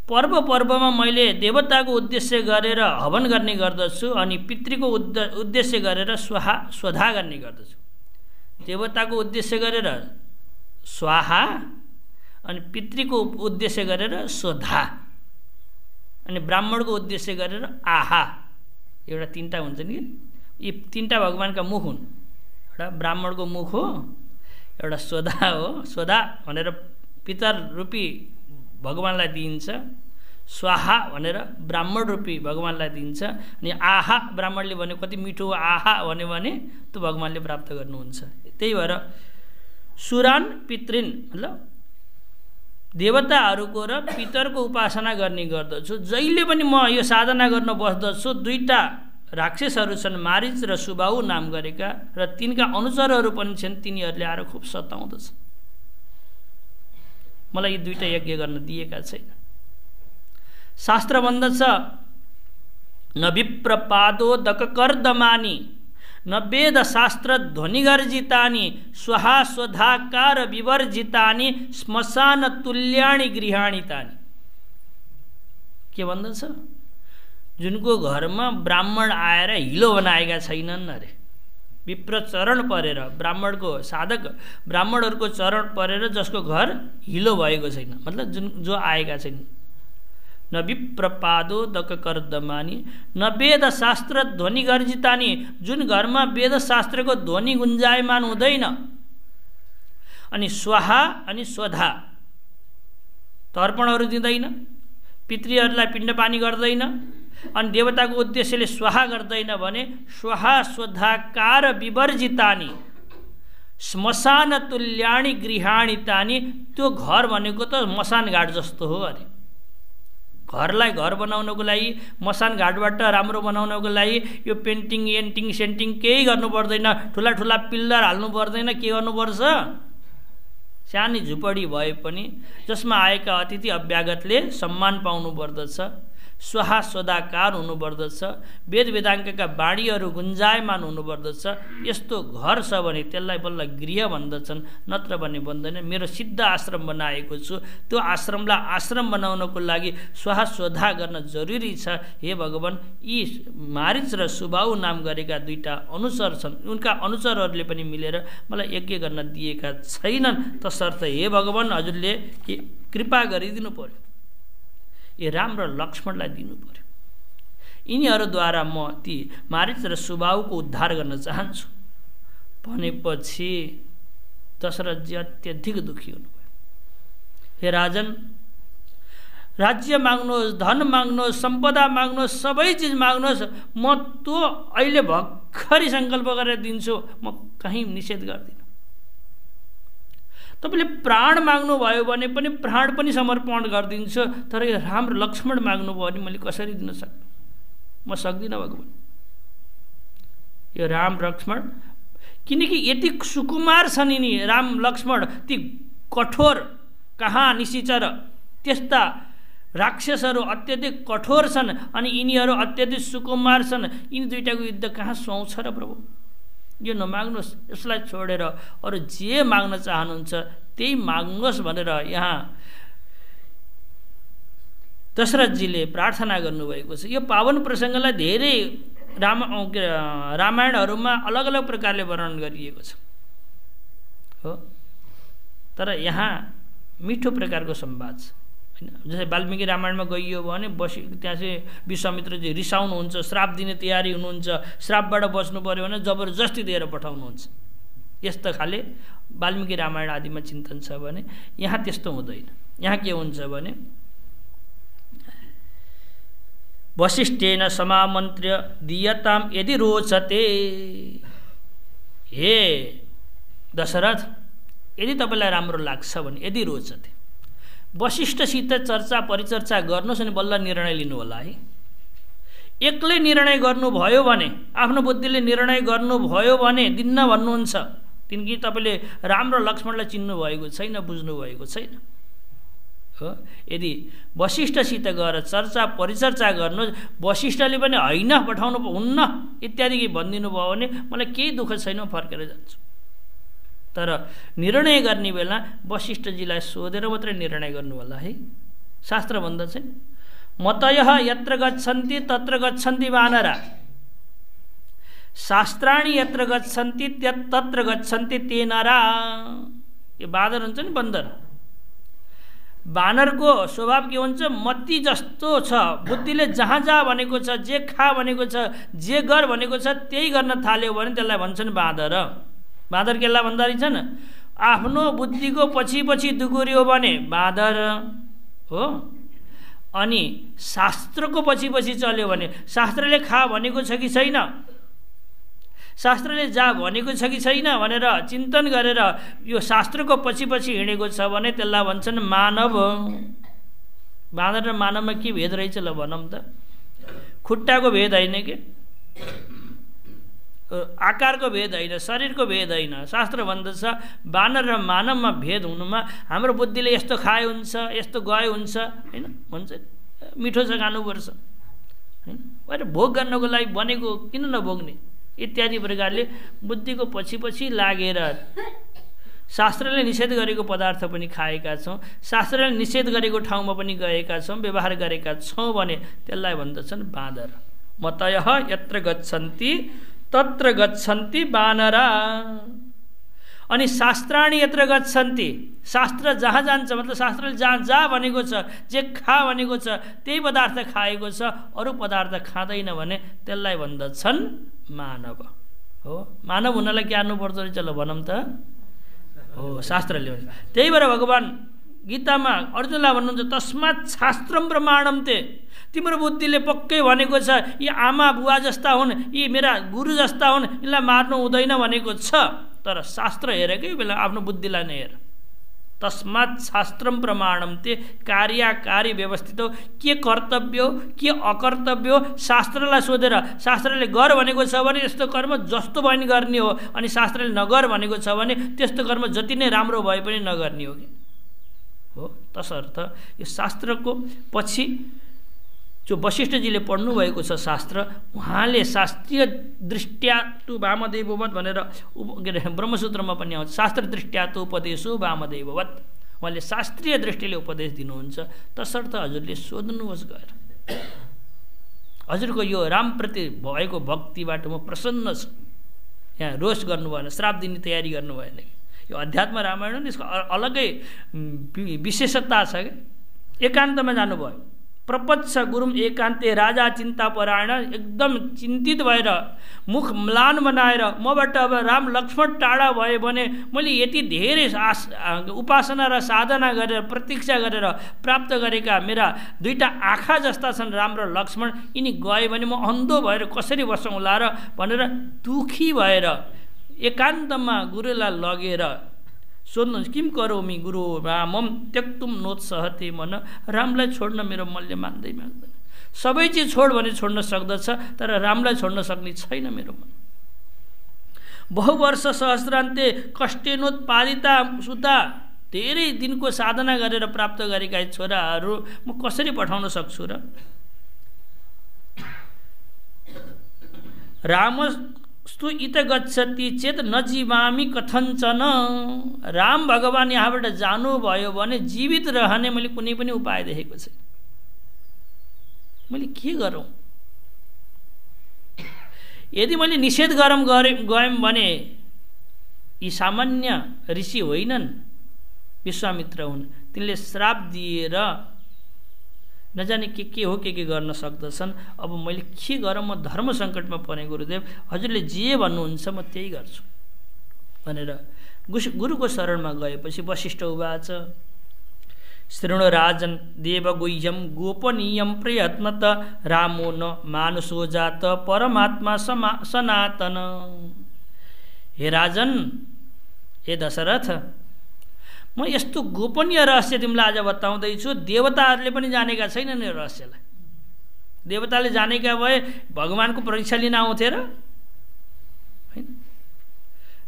पर्व पर्वमा मैले देवताको उद्देश्य गरेर हवन गर्ने गर्दछु अनि पितृको उद्देश्य गरेर स्वाहा स्वधा गर्ने गर्दछु। देवताको उद्देश्य गरेर स्वाहा अनि पितृको उद्देश्य गरेर स्वधा अनि ब्राह्मणको उद्देश्य गरेर आहा। एउटा 3टा हुन्छ नि, यी 3टा भगवानका मुख हुन्। एउटा ब्राह्मणको मुख हो, एउटा स्वधा हो, स्वधा भनेर पितर रूपी भगवानलाई दिइन्छ, स्वाहा भनेर ब्राह्मण रूपी भगवानलाई दिइन्छ, अनि आहा ब्राह्मणले भने कति मिठो आहा भन्यो भने त्यो भगवानले प्राप्त गर्नुहुन्छ। त्यही भएर सुरान पितृन् मतलब देवताहरूको र पितरको उपासना गर्ने गर्दछु। जहिले पनि म यो साधना गर्न बस्दछु। 2टा राक्षसहरू छन्, मारिच र सुबाहु नाम गरेका, र तिनका अनुचरहरू पनि छन्, तिनीहरूले आएर खुब सताउँदछ। मलाई यी 2टा यज्ञ गर्न दिएका छैन। शास्त्र भन्दछ न विप्रपादोदक कर्दमानी न वेद शास्त्र ध्वनिगर्जितानि स्वाहा स्वधाकार विवर्जितानि श्मशान तुल्यानि गृहाणि तानि। के भन्दछ? जुनको घरमा ब्राह्मण आएर हिलो बनाएका छैनन् अरे। विप्र चरण परेर ब्राह्मणको साधक ब्राह्मणहरूको चरण परेर जसको घर हिलो भएको छैन, मतलब जो आएका छैन। न विप्रपादोदक कर्दमानी न वेद शास्त्र ध्वनि गर्जितानी, जुन घरमा वेद शास्त्रको ध्वनि गुन्जायमान हुँदैन। अनि स्वाहा अनि स्वधा, तर्पणहरू दिँदैन, पितृहरूलाई पिण्डपानी गर्दैन, अनि देवताको उद्देश्यले स्वाहा गर्दैन भने स्वाहा स्वधाकार विवर्जितानी श्मशान तुल्याणी गृहाणी तानी, त्यो घर भनेको त मसान घाट जस्तो हो अरे। घरलाई घर बनाउनको लागि, मसान घाटबाट राम्रो बनाउनको लागि यो पेन्टिङ एन्टिङ सेन्टिङ केही गर्नु पर्दैन, ठुला ठुला पिल्लर हाल्नु पर्दैन। के गर्नुपर्छ? सानी झुपडी भए पनि जसमा आएका अतिथि अभ्यागतले सम्मान पाउनु पर्दछ, स्वाहा स्वदाकार हुनुपर्दछ, वेद वेदाङ्गका बाणीहरू गुन्जायमान हुनुपर्दछ। यस्तो घर छ भने त्यसलाई बल्ल गृह भन्दछन्, नत्र भने भन्दैन। मेरो सिद्ध आश्रम बनाएको छु, त्यो आश्रमलाई आश्रम बनाउनको लागि स्वाहा स्वधा गर्न जरुरी छ। हे भगवान्, यी मारिच र सुबाहु नाम गरेका दुईटा अनुचर छन्, उनका अनुचरहरूले पनि मिलेर मलाई यज्ञ गर्न दिएका छैनन्। तसर्थ हे भगवान्, हजुरले कृपा गरिदिनु पर्यो, ये राम र लक्ष्मणलाई दिनु पर्यो। यिनीहरूद्वारा म ती मारिच र सुबाहुको उद्धार गर्न चाहन्छु भनेपछि दशरथजी अत्यधिक दुखी हुनुभयो। हे राजन, राज्य माग्नुहोस्, धन माग्नुहोस्, सम्पदा माग्नुहोस्, सबै चिज माग्नुहोस्, म त्यो अहिले भर्खरै सङ्कल्प गरेर दिन्छु, म कहीँ निषेध गर्दिनँ। तपाईँले प्राण माग्नुभयो भने पनि प्राण पनि समर्पण गरिदिन्छु, तर यो राम र लक्ष्मण माग्नुभयो भने मैले कसरी दिन सक्छु? म सक्दिनँ भगवान्। यो राम लक्ष्मण, किनकि यति सुकुमार छन् यिनी राम लक्ष्मण, ती कठोर कहाँ निशिचर त्यस्ता राक्षसहरू अत्यधिक कठोर छन्, अनि यिनीहरू अत्यधिक सुकुमार छन्। यिनी दुईटाको युद्ध कहाँ सुहाउँछ र प्रभु? यो नमाग्नुहोस्, यसलाई छोडेर अरू जे माग्न चाहनुहुन्छ त्यही माग्नुहोस् भनेर यहाँ दशरथजीले प्रार्थना गर्नुभएको छ। यो पावन प्रसङ्गलाई धेरै रामायणहरूमा अलग अलग प्रकारले वर्णन गरिएको छ हो, तर यहाँ मिठो प्रकारको संवाद छ हैन। जस्तै वाल्मीकि रामायणमा गइयो भने त्यहाँ चाहिँ विश्वामित्रजी रिसाउनुहुन्छ, श्राप दिने तयारी हुनुहुन्छ, श्रापबाट बच्नु पर्यो भने जबरजस्ती दिएर पठाउनुहुन्छ। यस्तो खाले वाल्मीकि रामायण आदिमा चिन्तन छ भने यहाँ त्यस्तो हुँदैन। यहाँ के हुन्छ भने वसिष्ठेन समामन्त्र्य दीयताम यदि रोचते, हे दशरथ, यदि तपाईँलाई राम्रो लाग्छ भने यदि रोचते वशिष्ठसित चर्चा परिचर्चा गर्नुहोस् अनि बल्ल निर्णय लिनु होला है। एक्लै निर्णय गर्नुभयो भने, आफ्नो बुद्धिले निर्णय गर्नुभयो भने दिन्न भन्नुहुन्छ, किनकि तपाईँले राम र लक्ष्मणलाई चिन्नु भएको छैन, बुझ्नु भएको छैन हो। यदि वशिष्ठसित गएर चर्चा परिचर्चा गर्नुहोस्, वशिष्ठले पनि होइन पठाउनु हुन्न इत्यादि भनिदिनु भयो भने मलाई केही दुःख छैन, फर्केर जान्छु। तर निर्णय गर्ने बेला वशिष्ठजीलाई सोधेर मात्रै निर्णय गर्नु होला है। शास्त्र भन्दछ मतयः यत्र गच्छन्ति तत्र गच्छन्ति वानरा, शास्त्राणि यत्र गच्छन्ति तत्र गच्छन्ति ते नरा। यो बाँदर हुन्छ नि, बन्दर। बानरको स्वभाव के हुन्छ? मती जस्तो छ, बुद्धिले जहाँ जहाँ भनेको छ, जे खा भनेको छ, जे गर भनेको छ त्यही गर्न थाल्यो भने त्यसलाई भन्छन् बाँदर। बाँदर केलाई भन्दा रहेछन्? आफ्नो बुद्धिको पछि पछि दुगुर्यो भने बाँदर हो, अनि शास्त्रको पछि पछि चल्यो भने, शास्त्रले खा भनेको छ कि छैन, शास्त्रले जा भनेको छ कि छैन भनेर चिन्तन गरेर यो शास्त्रको पछि पछि हिँडेको छ भने त्यसलाई भन्छन् मानव। बाँदर र मानवमा के भेद रहेछ ल भनौँ त? खुट्टाको भेद होइन के, आकारको भेद होइन, शरीरको भेद होइन। शास्त्र भन्दछ बानर र मानवमा भेद हुनुमा हाम्रो बुद्धिले यस्तो खाए हुन्छ, यस्तो गए हुन्छ होइन, भन्छ मिठो छ खानुपर्छ होइन, अरे भोग गर्नको लागि बनेको किन नभोग्ने इत्यादि प्रकारले बुद्धिको पछि पछि लागेर शास्त्रले निषेध गरेको पदार्थ पनि खाएका छौँ, शास्त्रले निषेध गरेको ठाउँमा पनि गएका छौँ, व्यवहार गरेका छौँ भने त्यसलाई भन्दछन् बाँदर। मतयः यत्र गच्छन्ति तत्र गच्छन्ति बानरा। अनि शास्त्राणि यत्र गच्छन्ति, शास्त्र जहाँ जान्छ मतलब शास्त्रले जहाँ जा भनेको छ, जे खा भनेको छ त्यही पदार्थ खाएको छ, अरू पदार्थ खाँदैन भने त्यसलाई भन्दछन् मानव हो। मानव हुनलाई के हार्नु पर्दो रहेछ ल भनौँ त हो, शास्त्रले भन्छ। त्यही भएर भगवान् गीतामा अर्जुनलाई भन्नुहुन्छ तस्मात् शास्त्रम प्रमाणम ते, तिम्रो बुद्धिले पक्कै भनेको छ यी आमा बुवा जस्ता हुन्, यी मेरा गुरु जस्ता हुन्, यिनलाई मार्नु हुँदैन भनेको छ, तर शास्त्र हेरेकै बेला आफ्नो बुद्धिलाई नै हेर। तस्मात् शास्त्रम प्रमाणम ते, कार्यकारी व्यवस्थित हो, के कर्तव्य हो के अकर्तव्य हो शास्त्रलाई सोधेर, शास्त्रले गर भनेको छ भने यस्तो कर्म जस्तो भए पनि गर्ने हो, अनि शास्त्रले नगर भनेको छ भने त्यस्तो कर्म जति नै राम्रो भए पनि नगर्ने हो कि हो। तसर्थ यो शास्त्रको पछि जो वशिष्ठजीले पढ्नुभएको छ शास्त्र, उहाँले शास्त्रीय दृष्ट्या तु वामदेववत् भनेर के अरे ब्रह्मसूत्रमा पनि आउँछ, शास्त्र दृष्ट्या तु उपदेशो वामदेववत्, उहाँले शास्त्रीय दृष्टिले उपदेश दिनुहुन्छ। तसर्थ हजुरले सोध्नुहोस् गएर, हजुरको यो रामप्रति भएको भक्तिबाट म प्रसन्न छु, यहाँ रोष गर्नु भएन, श्राप दिने तयारी गर्नु भएन। यो अध्यात्म रामायण यसको अलगै विशेषता छ क्या। एकान्तमा जानुभयो, प्रपच्छ गुरुम एकान्ते राजा चिन्ता परायण, एकदम चिन्तित भएर मुख म्लान बनाएर मबाट अब राम लक्ष्मण टाढा भयो भने मैले यति धेरै उपासना र साधना गरेर प्रतीक्षा गरेर प्राप्त गरेका मेरा दुईटा आँखा जस्ता छन् राम र लक्ष्मण, यिनी गए भने म अन्धो भएर कसरी बसौँ ला र भनेर दुखी भएर एकान्तमा गुरुलाई लगेर सोध्नुहोस् किम करोमि गुरु रामम त्यक्तुम नोत्सहते मन, रामलाई छोड्न मेरो मनले मान्दैन। सबै चिज छोड भने छोड्न सक्दछ, तर रामलाई छोड्न सक्ने छैन मेरो मन। बहुवर्ष सहस्रान्ते कष्टेनोत्पादिता सुता, धेरै दिनको साधना गरेर प्राप्त गरेका छोराहरू म कसरी पठाउन सक्छु र। रामस्तु इत गच्छति चेत न जीवामी कथञ्चन, राम भगवान यहाँबाट जानुभयो भने जीवित रहने मैले कुनै पनि उपाय देखेको छैन। मैले के गरौँ? यदि मैले निषेध गएँ भने यी सामान्य ऋषि होइनन्, विश्वामित्र हुन्, तिनले श्राप दिएर नजाने के हो के गर्न सक्दछन्। अब मैले के गरौँ? म धर्म सङ्कटमा परेँ गुरुदेव, हजुरले जे भन्नुहुन्छ म त्यही गर्छु भनेर गुरुको शरणमा गएपछि वशिष्ठ उवाच शृणु राजन् देवगुह्यं गोपनीयं प्रयत्नत, रामो न मानुषो जात परमात्मा सनातन। हे राजन, हे दशरथ, म यस्तो गोपनीय रहस्य तिमीलाई आज बताउँदैछु, देवताहरूले पनि जानेका छैनन् यो रहस्यलाई। देवताले जानेका भए भगवानको परीक्षा लिन आउँथे र? हैन।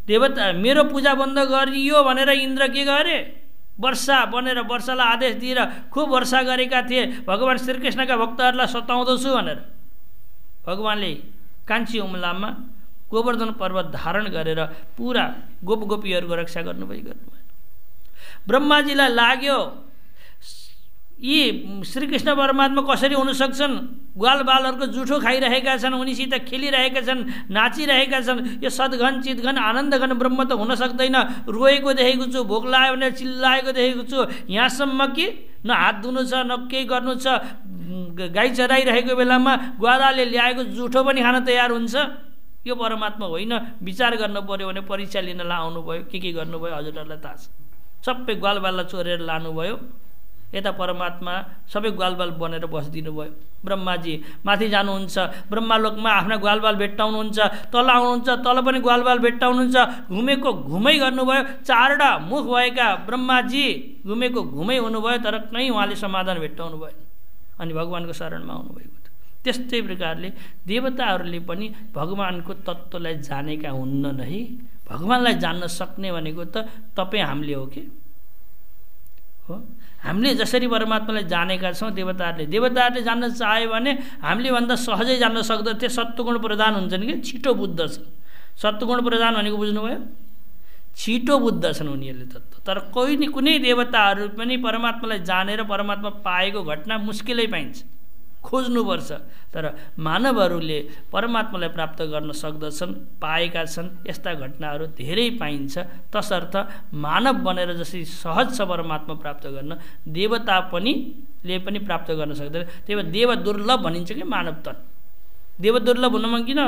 देवता मेरो पूजा बन्द गरियो भनेर इन्द्र के गरे? वर्षा बनेर वर्षालाई आदेश दिएर खुब वर्षा गरेका थिए, भगवान श्रीकृष्णका भक्तहरूलाई सताउँदछु भनेर भगवानले कान्छी उमलामा गोवर्धन पर्वत धारण गरेर पुरा गोपीहरूको रक्षा गर्नुभयो। ब्रह्माजीलाई लाग्यो यी श्रीकृष्ण परमात्मा कसरी हुन सक्छन्? ग्वालबालहरूको जुठो खाइरहेका छन्, उनीसित खेलिरहेका छन्, नाचिरहेका छन्, यो सद्घन चितघन आनन्दघन ब्रह्म त हुन सक्दैन। रोएको देखेको छु, भोक लाग्यो भनेर चिल्लाएको देखेको छु, यहाँसम्म कि न हात धुनु छ न केही गर्नु छ, गाई चराइरहेको बेलामा ग्वालाले ल्याएको जुठो पनि खान तयार हुन्छ। यो परमात्मा होइन। विचार गर्नु पर्यो भने परीक्षा लिन आउनुभयो, के गर्नुभयो हजुरहरूलाई थाहा छ। सबै ग्वालबाललाई चोरेर लानुभयो, यता परमात्मा सबै ग्वालबाल बनेर बसिदिनु भयो। ब्रह्माजी माथि जानुहुन्छ, ब्रह्मालोकमा आफ्ना ग्वालबाल भेट्टाउनुहुन्छ, तल आउनुहुन्छ, तल पनि ग्वालबाल भेट्टाउनुहुन्छ, घुमेको घुमै गर्नुभयो। चारवटा मुख भएका ब्रह्माजी घुमेको घुमै हुनुभयो, तर कहीँ उहाँले समाधान भेट्टाउनु भयो अनि भगवानको शरणमा आउनुभएको थियो। त्यस्तै प्रकारले देवताहरूले पनि भगवानको तत्त्वलाई जानेका हुन्न नै। भगवानलाई जान्न सक्ने भनेको त तपाईँ हामीले हो कि हो? हामीले जसरी परमात्मालाई जानेका छौँ, देवताहरूले जान्न चाह्यो भने हामीले भन्दा सहजै जान्न सक्दथे। सत्वगुण प्रधान हुन्छन् कि छिटो बुझ्दछ। सत्वगुण प्रधान भनेको बुझ्नुभयो? छिटो बुझ्दछन् उनीहरूले तत्त्व। तर कुनै देवताहरू पनि परमात्मालाई जानेर परमात्मा पाएको घटना मुस्किलै पाइन्छ, खोज्नुपर्छ। तर मानवहरूले परमात्मालाई प्राप्त गर्न सक्दछन्, पाएका छन्। यस्ता घटनाहरू धेरै पाइन्छ। तसर्थ मानव बनेर जसरी सहज छ परमात्मा प्राप्त गर्न, देवता ले पनि प्राप्त गर्न सक्दैन। त्यही भएर देव दुर्लभ भनिन्छ कि मानव तन। देव दुर्लभ हुनमा किन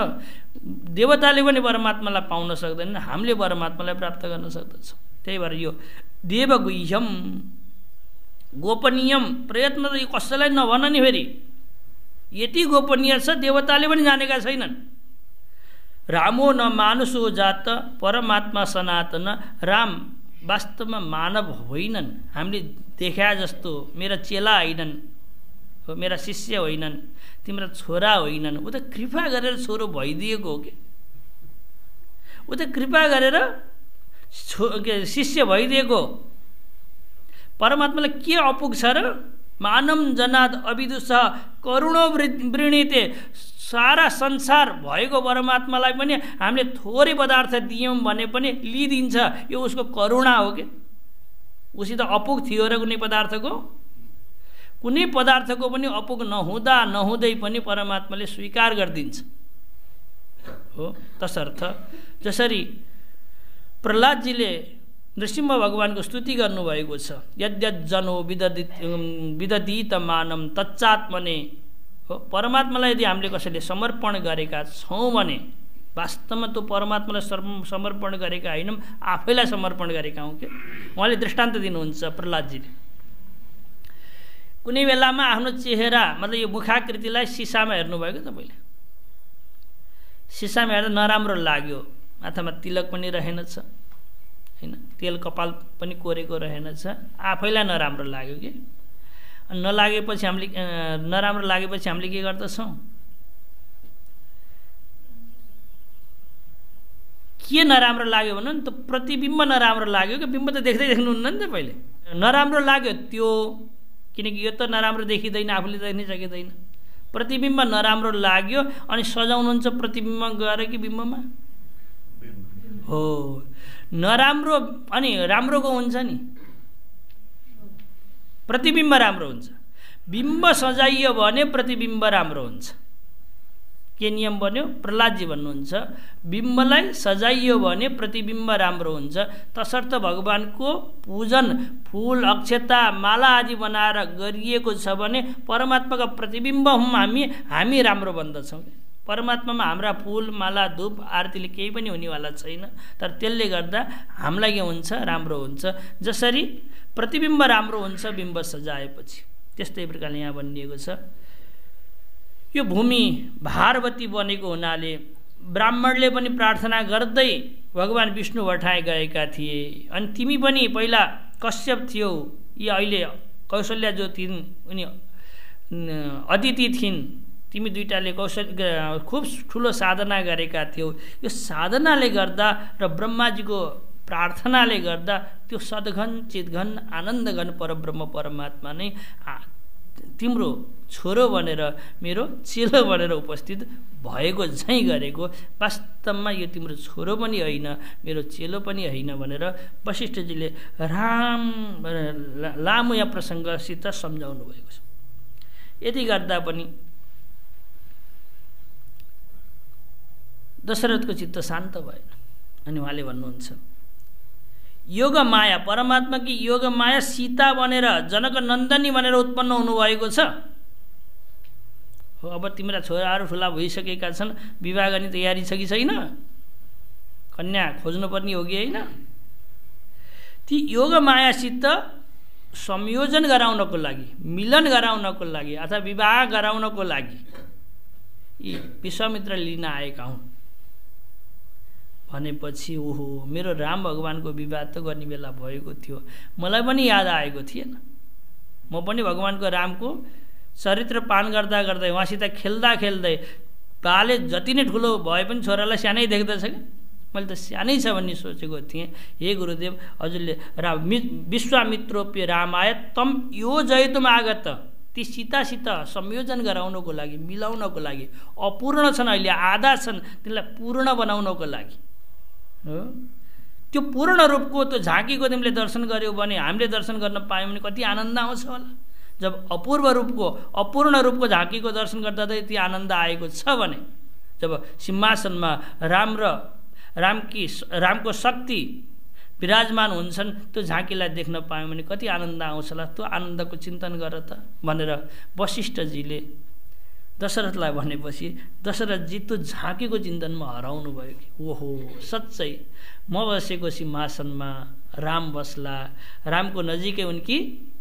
देवताले पनि परमात्मालाई पाउन सक्दैन, हामीले परमात्मालाई प्राप्त गर्न सक्दछौँ। त्यही भएर यो देवगुह्यम गोपनीयम प्रयत्न त यो कसैलाई नभन नि, फेरि यति गोपनीय छ देवताले पनि जानेका छैनन्। रामो न मानुषो जात परमात्मा सनातन। राम वास्तवमा मानव होइनन्, हामीले देखा जस्तो मेरा चेला होइनन्, मेरा शिष्य होइनन्, तिम्रा छोरा होइनन्। ऊ त कृपा गरेर छोरो भइदिएको हो कि, ऊ त कृपा गरेर शिष्य भइदिएको। परमात्मालाई के अपुग छ र? मानम जनाद अविदुष करुणो वृणीते। सारा संसार भएको परमात्मालाई पनि हामीले थोरै पदार्थ दियौँ भने पनि लिइदिन्छ। यो उसको करुणा हो कि? उसित अपुग थियो र कुनै पदार्थको? कुनै पदार्थको पनि अपुग नहुँदै पनि परमात्माले स्वीकार गरिदिन्छ हो। तसर्थ जसरी प्रहलादजीले नृसिंह भगवानको स्तुति गर्नुभएको छ, यद्यज्जनो विदधीत मानम तच्चात्मने हो। परमात्मालाई यदि हामीले कसैले समर्पण गरेका छौँ भने वास्तवमा त्यो परमात्मालाई समर्पण गरेका होइनौँ, आफैलाई समर्पण गरेका हौँ कि। उहाँले दृष्टान्त दिनुहुन्छ प्रहलादजीले। कुनै बेलामा आफ्नो चेहरा मतलब यो मुखाकृतिलाई सिसामा हेर्नुभयो कि तपाईँले? सिसामा हेर्दा नराम्रो लाग्यो, माथामा तिलक पनि रहेनछ होइन, तेल कपाल पनि कोरेको रहेनछ, आफैलाई नराम्रो लाग्यो कि। नलागेपछि हामीले नराम्रो लागेपछि हामीले के गर्दछौँ? के नराम्रो लाग्यो भन्नु नि, त प्रतिबिम्ब नराम्रो लाग्यो कि बिम्ब त देख्नुहुन्न नि त पहिले। नराम्रो लाग्यो त्यो, किनकि यो त नराम्रो देखिँदैन, आफूले देख्नै सकिँदैन। प्रतिबिम्ब नराम्रो लाग्यो अनि सजाउनुहुन्छ प्रतिबिम्ब गएर कि बिम्बमा हो। नराम्रो अनि राम्रोको हुन्छ नि, प्रतिबिम्ब राम्रो हुन्छ। बिम्ब सजाइयो भने प्रतिबिम्ब राम्रो हुन्छ। के नियम बन्यो? प्रहलादजी भन्नुहुन्छ बिम्बलाई सजाइयो भने प्रतिबिम्ब राम्रो हुन्छ। तसर्थ भगवानको पूजन फूल अक्षता माला आदि बनाएर गरिएको छ भने परमात्माका प्रतिबिम्ब हौँ हामी राम्रो बन्दछौँ। परमात्मामा हाम्रा फूल माला धूप आरतीले केही पनि हुनेवाला छैन। तर त्यसले गर्दा हामीलाई के हुन्छ? राम्रो हुन्छ। जसरी प्रतिबिम्ब राम्रो हुन्छ बिम्ब सजाएपछि, त्यस्तै प्रकारले यहाँ भनिएको छ। यो भूमि भारवती बनेको हुनाले ब्राह्मणले पनि प्रार्थना गर्दै भगवान विष्णु भट्टाए गएका थिए। अनि तिमी पनि पहिला कश्यप थियौ, यी अहिले कौशल्या जो थिइन् उनी अदिति थिइन्। तिमी दुईटाले खुब ठुलो साधना गरेका थियौ। यो साधनाले गर्दा र ब्रह्माजीको प्रार्थनाले गर्दा त्यो सद्घन चितघन आनन्दघन परब्रह्म परमात्मा नै तिम्रो छोरो बनेर मेरो चेलो बनेर उपस्थित भएको झैँ गरेको। वास्तवमा यो तिम्रो छोरो पनि होइन, मेरो चेलो पनि होइन भनेर वशिष्ठजीले लामो यहाँ प्रसङ्गसित सम्झाउनु भएको छ। यति गर्दा पनि दशरथको चित्त शान्त भएन। अनि उहाँले भन्नुहुन्छ योग माया, परमात्मा कि योग माया सीता बनेर जनक नन्दनी बनेर उत्पन्न हुनुभएको छ हो। अब तिम्रा छोराहरू ठुला भइसकेका छन्, विवाह गर्ने तयारी छ कि छैन? कन्या खोज्नुपर्ने हो कि होइन? ती योग मायासित संयोजन गराउनको लागि, मिलन गराउनको लागि अथवा विवाह गराउनको लागि यी विश्वामित्र लिन आएका हुन् भनेपछि ओहो, मेरो राम भगवानको विवाह त गर्ने बेला भएको थियो, मलाई पनि याद आएको थिएन। म पनि भगवानको रामको चरित्र पान गर्दा गर्दै उहाँसित खेल्दा खेल्दै बाले जति नै ठुलो भए पनि छोरालाई सानै देख्दछ कि मैले त सानै छ भन्ने सोचेको थिएँ। हे गुरुदेव, हजुरले विश्वामित्रोप्य रामाय तम यो जयतुम आगत, ती सीतासित संयोजन गराउनको लागि, मिलाउनको लागि, अपूर्ण छन् अहिले आधा छन्, तिनलाई पूर्ण बनाउनको लागि हो। त्यो पूर्ण रूपको त्यो झाँकीको तिमीले दर्शन गर्यौ भने, हामीले दर्शन गर्न पायौँ भने कति आनन्द आउँछ होला। जब अपूर्ण रूपको झाँकीको दर्शन गर्दा त यति आनन्द आएको छ भने, जब सिंहासनमा रामको शक्ति विराजमान हुन्छन्, त्यो झाँकीलाई देख्न पायौँ भने कति आनन्द आउँछ होला। त्यो आनन्दको चिन्तन गर त भनेर वशिष्ठजीले दशरथलाई भनेपछि दशरथजी त्यो झाँकीको चिन्तनमा हराउनु भयो कि ओहो सच्चै म बसेको सिंहासनमा राम बस्ला, रामको नजिकै उनकी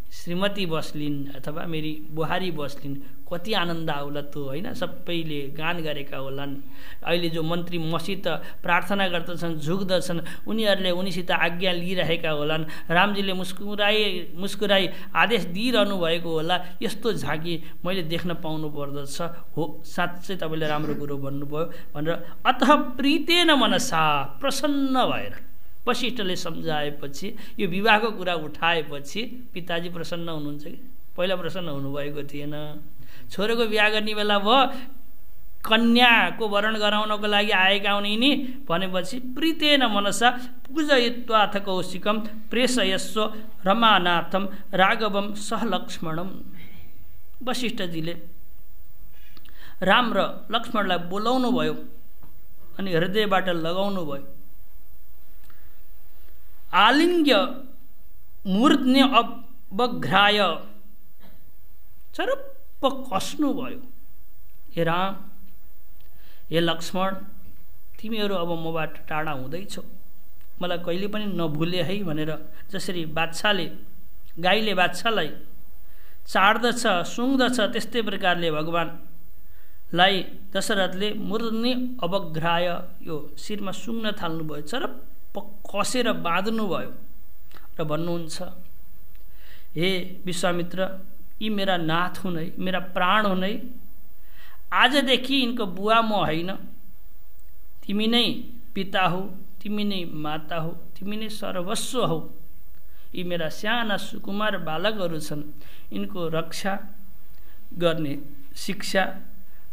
श्रीमती बस्लिन् अथवा मेरी बुहारी बस्लिन्, कति आनन्द आउला त्यो होइन। सबैले गान गरेका होलान्। अहिले जो मन्त्री मसित प्रार्थना गर्दछन्, झुक्दछन्, उनीहरूले उनीसित आज्ञा लिइरहेका होलान्। रामजीले मुस्कुराई आदेश दिइरहनु भएको होला। यस्तो झाँकी मैले देख्न पाउनु पर्दछ। हो साँच्चै तपाईँले राम्रो कुरो भन्नुभयो भनेर अतः प्रीतेन मनसा प्रसन्न भएर वशिष्ठले सम्झाएपछि, यो विवाहको कुरा उठाएपछि पिताजी प्रसन्न हुनुहुन्छ कि पहिला प्रसन्न हुनुभएको थिएन। छोरोको बिहा गर्ने बेला भयो, कन्याको वरण गराउनको लागि आएका हुने नि भनेपछि प्रीतेन मनसा पूजयित्वाथ कौशिकम प्रेषयस्व रमानाथम राघवम सह लक्ष्मणम। वशिष्ठजीले राम र लक्ष्मणलाई बोलाउनु भयो अनि हृदयबाट लगाउनु भयो। आलिङ्ग्य मूर्ध्नि अवघ्राय चरप्प कस्नु भयो। हे राम, हे लक्ष्मण, तिमीहरू अब मबाट टाढा हुँदैछौ, मलाई कहिले पनि नभुले है भनेर जसरी गाईले बाछालाई चाड्दछ सुँग्दछ त्यस्तै प्रकारले भगवानलाई दशरथले मूर्ध्नि अवघ्राय यो शिरमा सुँग्न थाल्नुभयो, चरप्प कसेर बाँध्नु भयो र भन्नुहुन्छ हे विश्वामित्र, यी मेरा नाथ हुन् है, मेरा प्राण हुन् है। आजदेखि यिनको बुवा म होइन, तिमी नै पिता हौ, तिमी नै माता हौ, तिमी नै सर्वस्व हौ। यी मेरा साना सुकुमार बालकहरू छन्, यिनको रक्षा गर्ने शिक्षा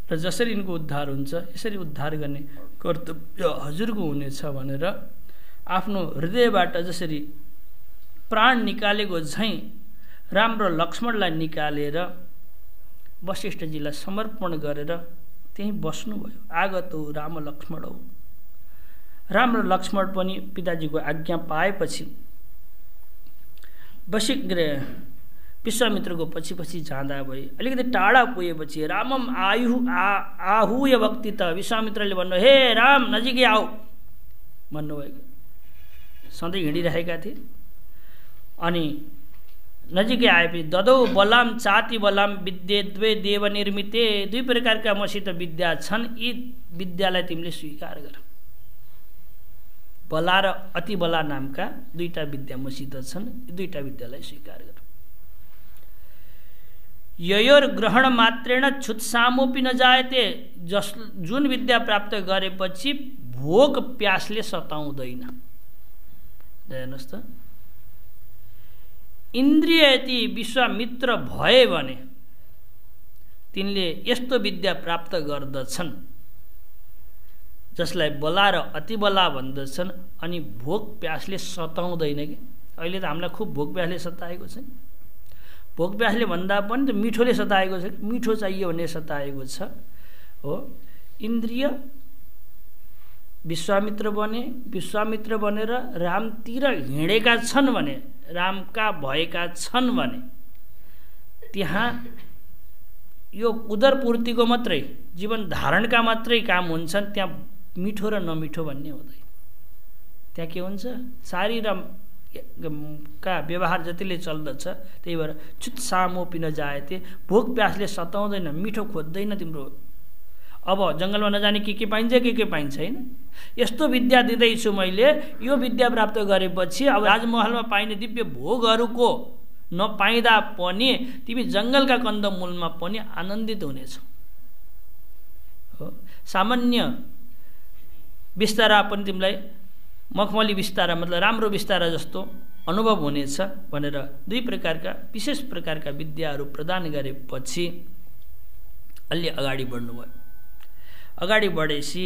र जसरी यिनको उद्धार हुन्छ यसरी उद्धार गर्ने कर्तव्य हजुरको हुनेछ भनेर आफ्नो हृदयबाट जसरी प्राण निकालेको झैँ राम र लक्ष्मणलाई निकालेर वशिष्ठजीलाई समर्पण गरेर त्यहीँ बस्नुभयो। आगतो राम लक्ष्मण हो। राम र लक्ष्मण पनि पिताजीको आज्ञा पाएपछि विश्वामित्रको पछि जाँदा भए। अलिकति टाढा पुगेपछि रामम आहूय भक्ति त विश्वामित्रले भन्नु, हे राम नजिकै आऊ भन्नुभयो। सधैँ हिँडिरहेका थिए अनि नजिकै आएपछि ददौ बलाम चाति बलाम विद्ये द्वे देव निर्मिते, दुई प्रकारका मसित विद्या छन्, यी विद्यालाई तिमीले स्वीकार गर। बला र अति बला नामका दुईटा विद्या मसित छन्, यी दुईटा विद्यालाई स्वीकार गर। ययोर ग्रहण मात्रेण छुत्सामोपि न जायते, जुन विद्या प्राप्त गरेपछि भोक प्यासले सताउँदैन। हेर्नुहोस् त, इन्द्रिय यति विश्वामित्र भए भने तिनले यस्तो विद्या प्राप्त गर्दछन् जसलाई बला र अति बला भन्दछन् अनि भोक प्यासले सताउँदैन कि। अहिले त हामीलाई खुब भोक प्यासले सताएको छ। भोक प्यासले भन्दा पनि त मिठोले सताएको छ, मिठो चाहियो भन्ने सताएको छ हो। इन्द्रिय विश्वामित्र बनेर रामतिर हिँडेका छन् भने, रामका भएका छन् भने त्यहाँ यो उदरपूर्तिको मात्रै, जीवन धारणका मात्रै काम हुन्छन्, त्यहाँ मिठो र नमिठो भन्ने हुँदैन। त्यहाँ के हुन्छ, शारीरका व्यवहार जतिले चल्दछ त्यही भएर छुत्सामोपि न जायते, भोक प्यासले सताउँदैन, मिठो खोज्दैन तिम्रो। अब जङ्गलमा नजाने के पाइन्छ के पाइन्छ होइन। यस्तो विद्या दिँदैछु मैले, यो विद्या प्राप्त गरेपछि अब राजमहलमा पाइने दिव्य भोगहरूको नपाइँदा पनि तिमी जङ्गलका कन्दमूलमा पनि आनन्दित हुनेछौ हो। सामान्य बिस्तारा पनि तिमीलाई मखमली बिस्तारा मतलब राम्रो बिस्तारा जस्तो अनुभव हुनेछ भनेर दुई प्रकारका विशेष प्रकारका विद्याहरू प्रदान गरेपछि अलि अगाडि बढ्नुभयो। अगाडि बढेपछि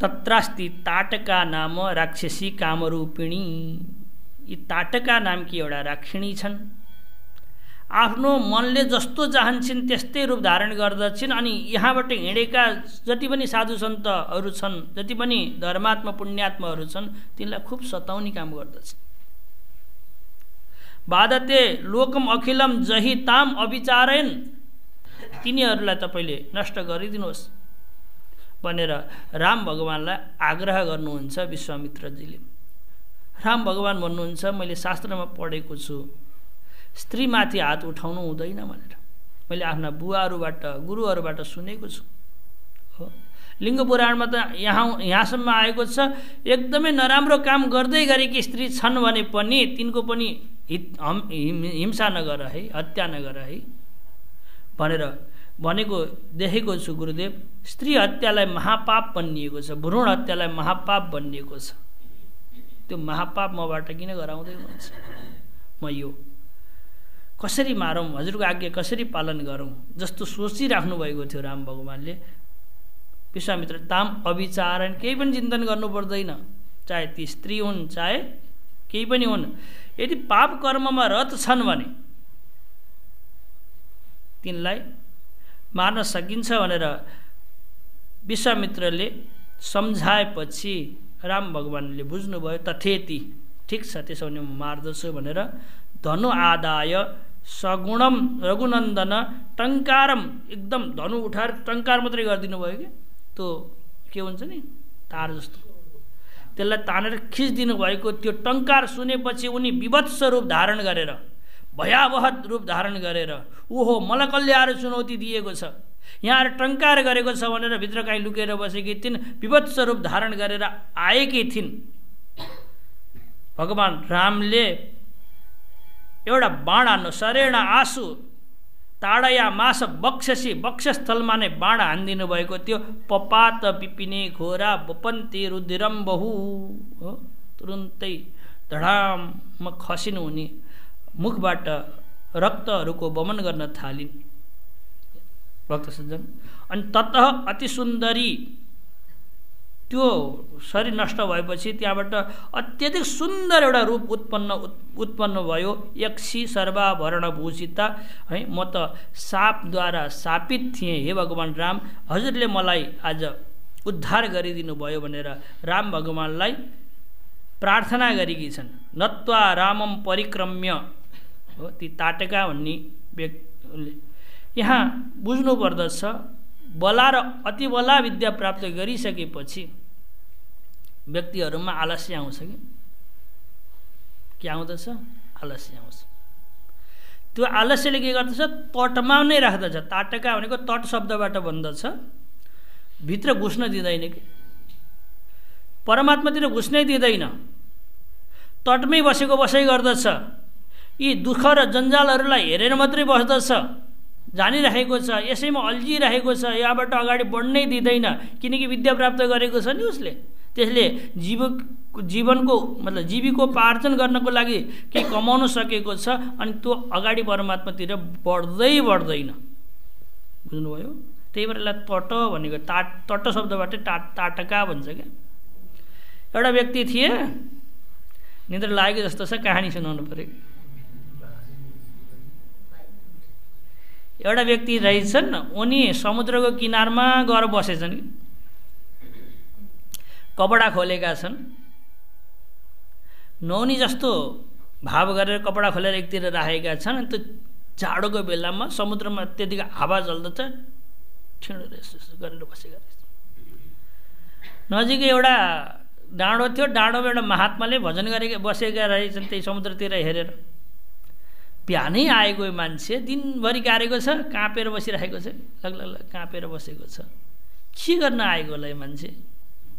तत्रास्ति ताटका नाम राक्षसी कामरूपिणी। यी ताटका नामकी एउटा राक्षिणी छन्। आफ्नो मनले जस्तो चाहन्छन् त्यस्तै रूप धारण गर्दछन्। अनि यहाँबाट हिँडेका जति पनि साधु सन्तहरू छन्, जति पनि धर्मात्मा पुण्यात्माहरू छन्, तिनलाई खुब सताउने काम गर्दछन्। बाधते लोकम अखिलम जहि ताम अविचारयन्, तिनीहरूलाई तपाईँले नष्ट गरिदिनुहोस् भनेर राम भगवानलाई आग्रह गर्नुहुन्छ विश्वामित्रजीले। राम भगवान भन्नुहुन्छ, मैले शास्त्रमा पढेको छु स्त्रीमाथि हात उठाउनु हुँदैन भनेर। मैले आफ्ना बुवाहरूबाट गुरुहरूबाट सुनेको छु। हो, लिङ्ग पुराणमा त यहाँसम्म आएको छ, एकदमै नराम्रो काम गर्दै गरेकी स्त्री छन् भने पनि तिनको पनि हिंसा नगर है, हत्या नगर है भनेर भनेको देखेको छु गुरुदेव। स्त्री हत्यालाई महापाप भनिएको छ, भ्रूण हत्यालाई महापाप भनिएको छ। त्यो महापाप मबाट किन गराउँदै हुनुहुन्छ? म यो कसरी मारौँ, हजुरको आज्ञा कसरी पालन गरौँ जस्तो सोचिराख्नु भएको थियो राम भगवानले। विश्वामित्र ताम अविचारन, केही पनि चिन्तन गर्नु पर्दैन, चाहे ती स्त्री हुन् चाहे केही पनि हुन्। यदि पाप कर्ममा रत छन् भने तिनलाई मार्न सकिन्छ भनेर विश्वामित्रले सम्झाएपछि राम भगवानले बुझ्नुभयो। तथेति, ठिक छ त्यसो भने म मार्दछु भनेर धनु आदाय सगुणम रघुनन्दन टङ्कारम, एकदम धनु उठाएर टङ्कार मात्रै गरिदिनु भयो कि त्यो के हुन्छ नि तार जस्तो, त्यसलाई तानेर खिचिदिनु भएको। त्यो टङ्कार सुनेपछि उनी विभत्स रूप धारण गरेर, भयावह रूप धारण गरेर, ओहो मलाई कसले आएर चुनौती दिएको छ, यहाँ आएर टङ्कार गरेको छ भनेर भित्र काहीँ लुकेर बसेकी थिइन्। विभत्स रूप धारण गरेर आएकी थिइन्। भगवान रामले एउटा बाण हान्नु, सरेण आँसु ताडया मास बक्षसी, वक्षस्थलमा नै बाण हानिदिनु भएको थियो। पपात पिपिने घोरा बपन्ती रुधिरम बहु, हो, तुरुन्तै धडाम खसिनु हुने, मुखबाट रक्तहरूको वमन गर्न थालिन् भक्त सज्जन। अनि ततः अति सुन्दरी, त्यो शरीर नष्ट भएपछि त्यहाँबाट अत्यधिक सुन्दर एउटा रूप उत्पन्न भयो। यक्षी सर्वाभरण भूषिता, है, म त सापद्वारा शापित थिएँ, हे भगवान् राम, हजुरले मलाई आज उद्धार गरिदिनु भयो भनेर राम भगवानलाई प्रार्थना गरेकी छन्। नत्वा रामम परिक्रम्य, हो, ती ताटका भन्ने व्यक्तिले यहाँ बुझ्नु पर्दछ, बला र अति बला विद्या प्राप्त गरिसकेपछि व्यक्तिहरूमा आलस्य आउँछ कि के आउँदछ? आलस्य आउँछ। त्यो आलस्यले के गर्दछ? तटमा नै राख्दछ। ताटका भनेको तट शब्दबाट बन्दछ, भित्र घुस्न दिँदैन कि, परमात्मातिर घुस्नै दिँदैन, तटमै बसेको बसै गर्दछ। यी दुःख र जन्जालहरूलाई हेरेर मात्रै बस्दछ, जानिरहेको छ, यसैमा अल्झिरहेको छ, यहाँबाट अगाडि बढ्नै दिँदैन, किनकि विद्या प्राप्त गरेको छ नि उसले। त्यसले जीवनको मतलब जीविकोपार्जन गर्नको लागि केही कमाउन सकेको छ, अनि त्यो अगाडि परमात्मातिर बढ्दै बढ्दैन। बुझ्नुभयो? त्यही भएर यसलाई तट भनेको, तट शब्दबाट ताटका भन्छ क्या। एउटा व्यक्ति थिए, निद्रा लागेको जस्तो छ, कहानी सुनाउनु पऱ्यो। एउटा व्यक्ति रहेछन्, उनी समुद्रको किनारमा गएर बसेछन् कि, कपडा खोलेका छन्, नौनी जस्तो भाव गरेर कपडा खोलेर एकतिर राखेका छन्। अनि त्यो जाडोको बेलामा समुद्रमा त्यतिकै हावा चल्दछ, ठिँडो गरेर बसेका रहेछ। नजिकै एउटा डाँडो थियो, डाँडोमा एउटा महात्माले भजन गरेका बसेका रहेछन् त्यही समुद्रतिर हेरेर। बिहानै आएको मान्छे दिनभरि गाडेको छ, काँपेर बसिरहेको छ, लगलग काँपेर बसेको छ। के गर्न आएको होला यो मान्छे,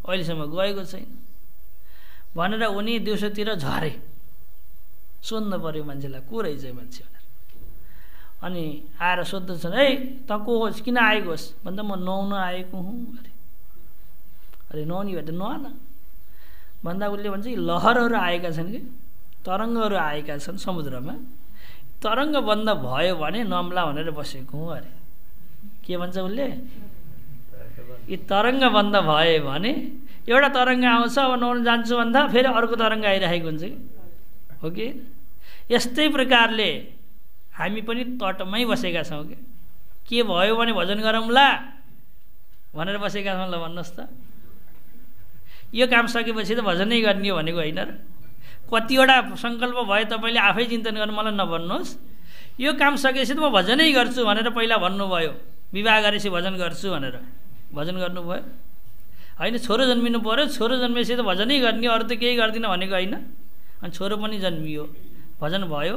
अहिलेसम्म गएको छैन भनेर उनी दिउँसोतिर झरे। सोध्नु पर्यो मान्छेलाई, को रहेछ यो मान्छे भनेर। अनि आएर सोध्दछन्, है त को होस्, किन आएको होस् भन्दा म नुहाउन आएको हुँ अरे। अरे नुहाउने भए त नुहान भन्दा उसले भन्छ लहरहरू आएका छन् कि, तरङ्गहरू आएका छन् समुद्रमा, तरङ्ग बन्द भयो भने नम्ला भनेर बसेको हुँ अरे। के भन्छ उसले? यी तरङ्ग बन्द भयो भने एउटा तरङ्ग आउँछ, अब नुहाउन जान्छु भन्दा फेरि अर्को तरङ्ग आइरहेको हुन्छ कि हो कि। यस्तै प्रकारले हामी पनि तटमै बसेका छौँ के भयो भने भजन गरौँला भनेर बसेका छौँ। ल भन्नुहोस् त, यो काम सकेपछि त भजनै गर्ने हो भनेको होइन र? कतिवटा सङ्कल्प भयो तपाईँले आफै चिन्तन गर्नु, मलाई नभन्नुहोस्। यो काम सकेपछि त म भजनै गर्छु भनेर पहिला भन्नुभयो, विवाह गरेपछि भजन गर्छु भनेर भजन गर्नुभयो होइन। छोरो जन्मिनु पऱ्यो, छोरो जन्मेपछि त भजनै गर्ने, अरू त केही गर्दिनँ भनेको होइन। अनि छोरो पनि जन्मियो, भजन भयो।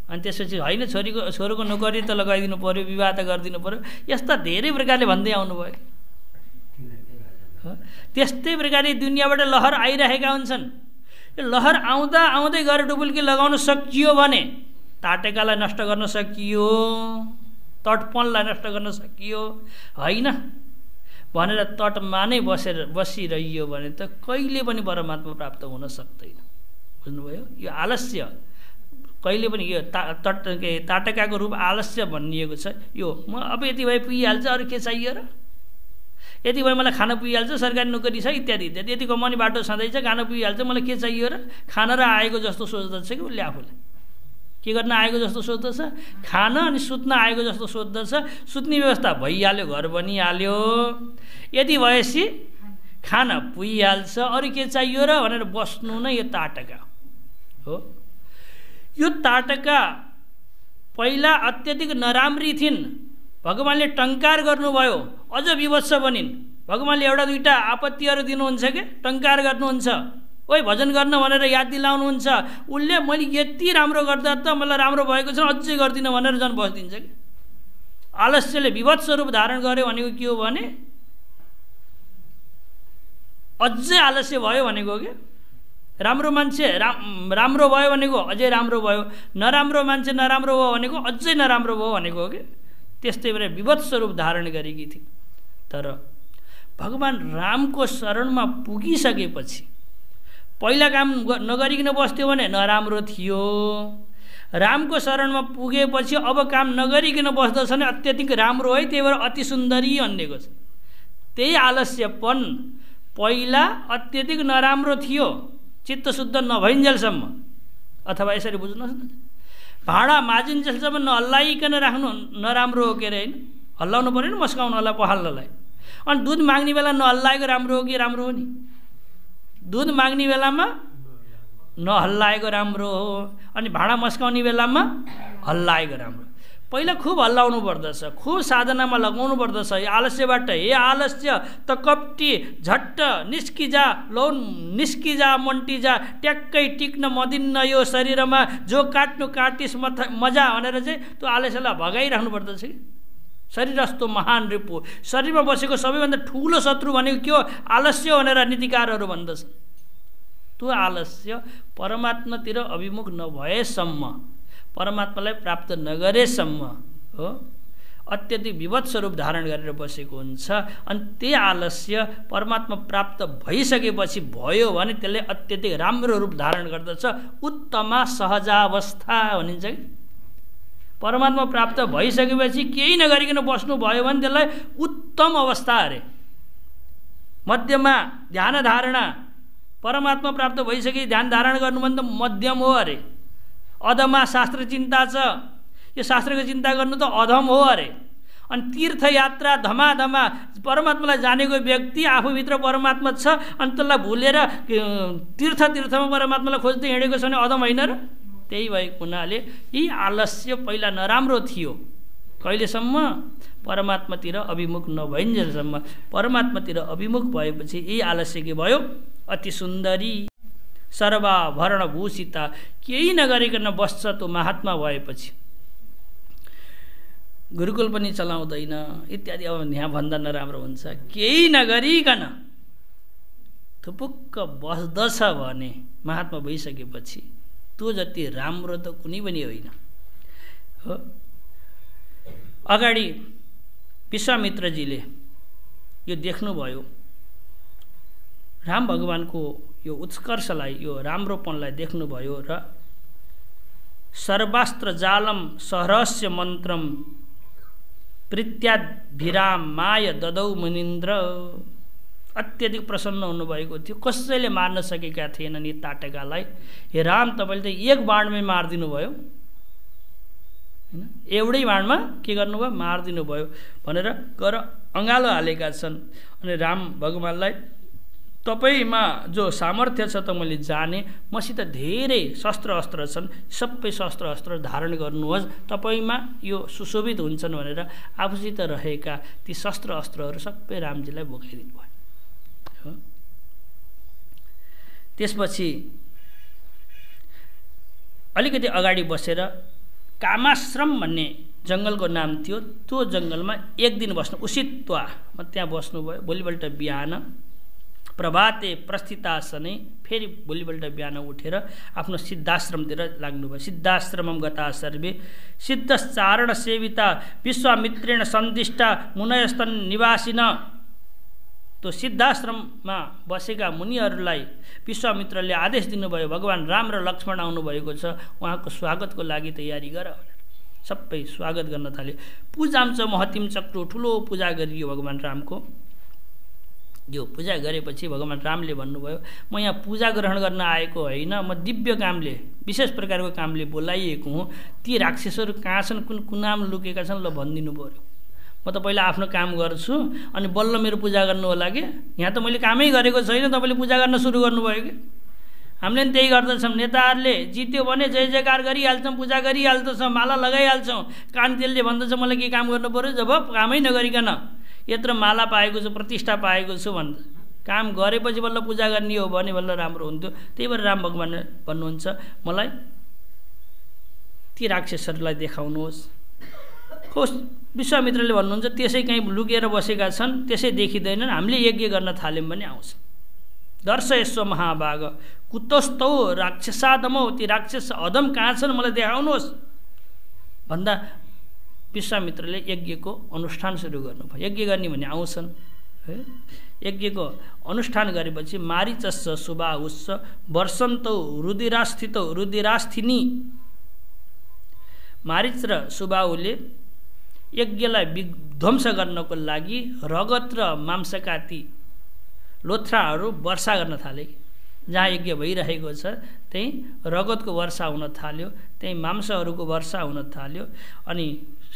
अनि त्यसपछि होइन छोरोको नोकरी त लगाइदिनु पऱ्यो, विवाह त गरिदिनु पऱ्यो। यस्ता धेरै प्रकारले भन्दै आउनुभयो। त्यस्तै प्रकारले दुनियाँबाट लहर आइरहेका हुन्छन्। यो लहर आउँदा आउँदै गएर डुबुल्की लगाउन सकियो भने ताटेकालाई नष्ट गर्न सकियो, तटपनलाई नष्ट गर्न सकियो होइन भनेर तटमा नै बसिरहियो भने त कहिले पनि परमात्मा प्राप्त हुन सक्दैन। बुझ्नुभयो? यो आलस्य कहिले पनि यो ताटकाको रूप आलस्य भनिएको छ। यो म अब यति भए पुगिहाल्छ, अरू के चाहियो र? यति भए मलाई खाना पुगिहाल्छ, सरकारी नोकरी छ इत्यादि इत्यादि, यति कमाउने बाटो छँदैछ, खाना पुगिहाल्छ, मलाई के चाहियो र? खाना र आएको जस्तो सोच्दछ कि उसले आफूले के गर्न आएको जस्तो सोच्दछ? खान अनि सुत्न आएको जस्तो सोच्दछ। सुत्ने व्यवस्था भइहाल्यो, घर बनिहाल्यो, यति भएपछि खाना पुगिहाल्छ, अरू के चाहियो र भनेर बस्नु नै यो ताटका हो। यो ताटका पहिला अत्यधिक नराम्री थिइन्, भगवान्ले टङ्कार गर्नुभयो, अझ विवत्स बनिन्। भगवान्ले एउटा दुईवटा आपत्तिहरू दिनुहुन्छ के, टङ्कार गर्नुहुन्छ, ओइ भजन गर्न भनेर याद दिलाउनुहुन्छ। उसले मैले यति राम्रो गर्दा त मलाई राम्रो भएको छ, अझै गर्दिनँ भनेर झन् बसिदिन्छ कि। आलस्यले विवत्स रूप धारण गर्यो भनेको के हो भने अझै आलस्य भयो भनेको हो क्या। राम्रो मान्छे राम्रो भयो भनेको अझै राम्रो भयो, नराम्रो मान्छे नराम्रो भयो भनेको अझै नराम्रो भयो भनेको हो कि। त्यस्तै बेला विवत्स रूप धारण गरेकी थिए। तर भगवान् रामको शरणमा पुगिसकेपछि पहिला काम नगरिकन बस्थ्यो भने नराम्रो थियो। रामको शरणमा पुगेपछि अब काम नगरिकन बस्दछ भने अत्यधिक राम्रो है, त्यही भएर अति सुन्दरी भनेको छ। त्यही आलस्यपन पहिला अत्यधिक नराम्रो थियो, चित्त शुद्ध नभइन्जेलसम्म। अथवा यसरी बुझ्नुहोस् न, भाँडा माझिन्जेलसम्म नहल्लाइकन राख्नु नराम्रो हो के अरे होइन? हल्लाउनु पऱ्यो नि मस्काउनलाई, पखाल्नलाई। अनि दुध माग्ने बेला नहल्लाएको राम्रो हो कि राम्रो हो नि? दुध माग्ने बेलामा नहल्लाएको राम्रो हो, अनि भाँडा मस्काउने बेलामा हल्लाएको राम्रो। पहिला खुब हल्लाउनु पर्दछ, खुब साधनामा लगाउनु पर्दछ। यो आलस्यबाट, हे आलस्य त कप्टी, झट्ट निस्किजा, लौन निस्किजा, मन्टिजा, ट्याक्कै टिक्न मदिन्न यो शरीरमा, जो काट्नु काटिस मजा भनेर चाहिँ त्यो आलस्यलाई भगाइराख्नु पर्दछ कि। शरीर जस्तो महान रिपु, शरीरमा बसेको सबैभन्दा ठुलो शत्रु भनेको के हो? आलस्य भनेर नीतिकारहरू भन्दछ। त्यो आलस्य परमात्मातिर अभिमुख नभएसम्म, परमात्मालाई प्राप्त नगरेसम्म हो, अत्यधिक विवत्स रूप धारण गरेर बसेको हुन्छ। अनि त्यही आलस्य परमात्मा प्राप्त भइसकेपछि भयो भने त्यसले अत्यधिक राम्रो रूप धारण गर्दछ। उत्तमा सहजावस्था भनिन्छ कि। परमात्मा प्राप्त भइसकेपछि केही नगरिकन बस्नु भयो भने त्यसलाई उत्तम अवस्था अरे। मध्यमा ध्यान धारणा, परमात्मा प्राप्त भइसके ध्यान धारण गर्नु भने त मध्यम हो अरे। अधमा शास्त्र चिन्ता छ, यो शास्त्रको चिन्ता गर्नु त अधम हो अरे। अनि तीर्थयात्रा धमाधमा परमात्मालाई जानेको व्यक्ति आफूभित्र परमात्मा छ, अनि त्यसलाई भुलेर तीर्थमा परमात्मालाई खोज्दै हिँडेको छ भने अधम होइन र? त्यही भएको हुनाले यी आलस्य पहिला नराम्रो थियो, कहिलेसम्म? परमात्मातिर अभिमुख नभइन्जेलसम्म। परमात्मातिर अभिमुख भएपछि यही आलस्य के भयो? अति सुन्दरी सर्वाभरण भूषिता, केही नगरिकन बस्छ त्यो महात्मा भएपछि। गुरुकुल पनि चलाउँदैन इत्यादि। अब यहाँ भन्दा नराम्रो हुन्छ, केही नगरिकन थुपुक्क बस्दछ भने महात्मा भइसकेपछि त्यो जति राम्रो त कुनै पनि होइन हो। अगाडि विश्वामित्रजीले यो देख्नुभयो, राम भगवानको यो उत्कर्षलाई, यो राम्रोपनलाई देख्नुभयो र सर्वास्त्र जालम सहरस्य मन्त्रम प्रीत्याभिरामाय ददौ मुनिन्द्र। अत्यधिक प्रसन्न हुनुभएको थियो। कसैले मार्न सकेका थिएनन् यी ताटकालाई। हे राम, तपाईँले त एक बाणमै मारिदिनु भयो हैन, एउटै बाणमा के गर्नुभयो, मारिदिनु भयो भनेर गर अँगालो हालेका छन्। अनि राम भगवानलाई तपाईँमा जो सामर्थ्य छ त मैले जाने, मसित धेरै शस्त्र अस्त्र छन्, सबै शस्त्र अस्त्र धारण गर्नुहोस्, तपाईँमा यो सुशोभित हुन्छन् भनेर आफूसित रहेका ती शस्त्र अस्त्रहरू सबै रामजीलाई बोकाइदिनु भयो। त्यसपछि अलिकति अगाडि बसेर कामाश्रम भन्ने जङ्गलको नाम थियो, त्यो जङ्गलमा एक दिन बस्नु उसित्वा त्यहाँ बस्नुभयो। भोलिपल्ट बिहान प्रभाते प्रस्थितासनै फेरि भोलिपल्ट बिहान उठेर आफ्नो सिद्धाश्रमतिर लाग्नुभयो। सिद्धाश्रमम गता सर्वे सिद्धचारण सेविता विश्वामित्रेण सन्दिष्टा मुनयस्तन निवासिन। त्यो सिद्धाश्रममा बसेका मुनिहरूलाई विश्वामित्रले आदेश दिनुभयो, भगवान राम र लक्ष्मण आउनुभएको छ, उहाँको स्वागतको लागि तयारी गर। सबै स्वागत गर्न थाल्यो। पूजाम च महतिम चक्रो, ठुलो पूजा गरियो भगवान रामको। यो पूजा गरेपछि भगवान रामले भन्नुभयो, म यहाँ पूजा ग्रहण गर्न आएको होइन, म दिव्य कामले, विशेष प्रकारको कामले बोलाइएको हुँ। ती राक्षसहरू कहाँ छन्, कुन कुनामा लुकेका छन्, ल भनिदिनु पऱ्यो। म त पहिला आफ्नो काम गर्छु अनि बल्ल मेरो पूजा गर्नु होला कि। यहाँ त मैले कामै गरेको छैन, तपाईँले पूजा गर्न सुरु गर्नुभयो कि। हामीले पनि त्यही गर्दछौँ। नेताहरूले जित्यो भने जय जयकार गरिहाल्छौँ, पूजा गरिहाल्छौँ, माला लगाइहाल्छौँ। कान तेलले भन्दछ मलाई के काम गर्नु पऱ्यो, जब कामै नगरिकन यत्रो माला पाएको छु, प्रतिष्ठा पाएको छु भन्छ। काम गरेपछि बल्ल पूजा गर्ने हो भने बल्ल राम्रो हुन्थ्यो। त्यही भएर राम भगवान भन्नुहुन्छ, मलाई ती राक्षसहरूलाई देखाउनुहोस्। खोस् विश्वामित्रले भन्नुहुन्छ, त्यसै कहीँ लुकेर बसेका छन्, त्यसै देखिँदैनन्, हामीले यज्ञ गर्न थाल्यौँ भने आउँछ। दर्शयस्व महाभाग कुतस्तौ राक्षसादमौ, ती राक्षस अधम कहाँ छन् मलाई देखाउनुहोस् भन्दा विश्वामित्रले यज्ञको अनुष्ठान सुरु गर्नुभयो। यज्ञ गर्ने भने आउँछन् है। यज्ञको अनुष्ठान गरेपछि मारिचस्स सुबाहुस्स वर्षन्तौ रुधिरास्थितौ रुधिरास्थिनी। मारिच र सुबाहुले यज्ञलाई विध्वंस गर्नको लागि रगत र मांसका ती लोथ्राहरू वर्षा गर्न थाले। जहाँ यज्ञ भइरहेको छ त्यहीँ रगतको वर्षा हुन थाल्यो, त्यहीँ मांसहरूको वर्षा हुन थाल्यो। अनि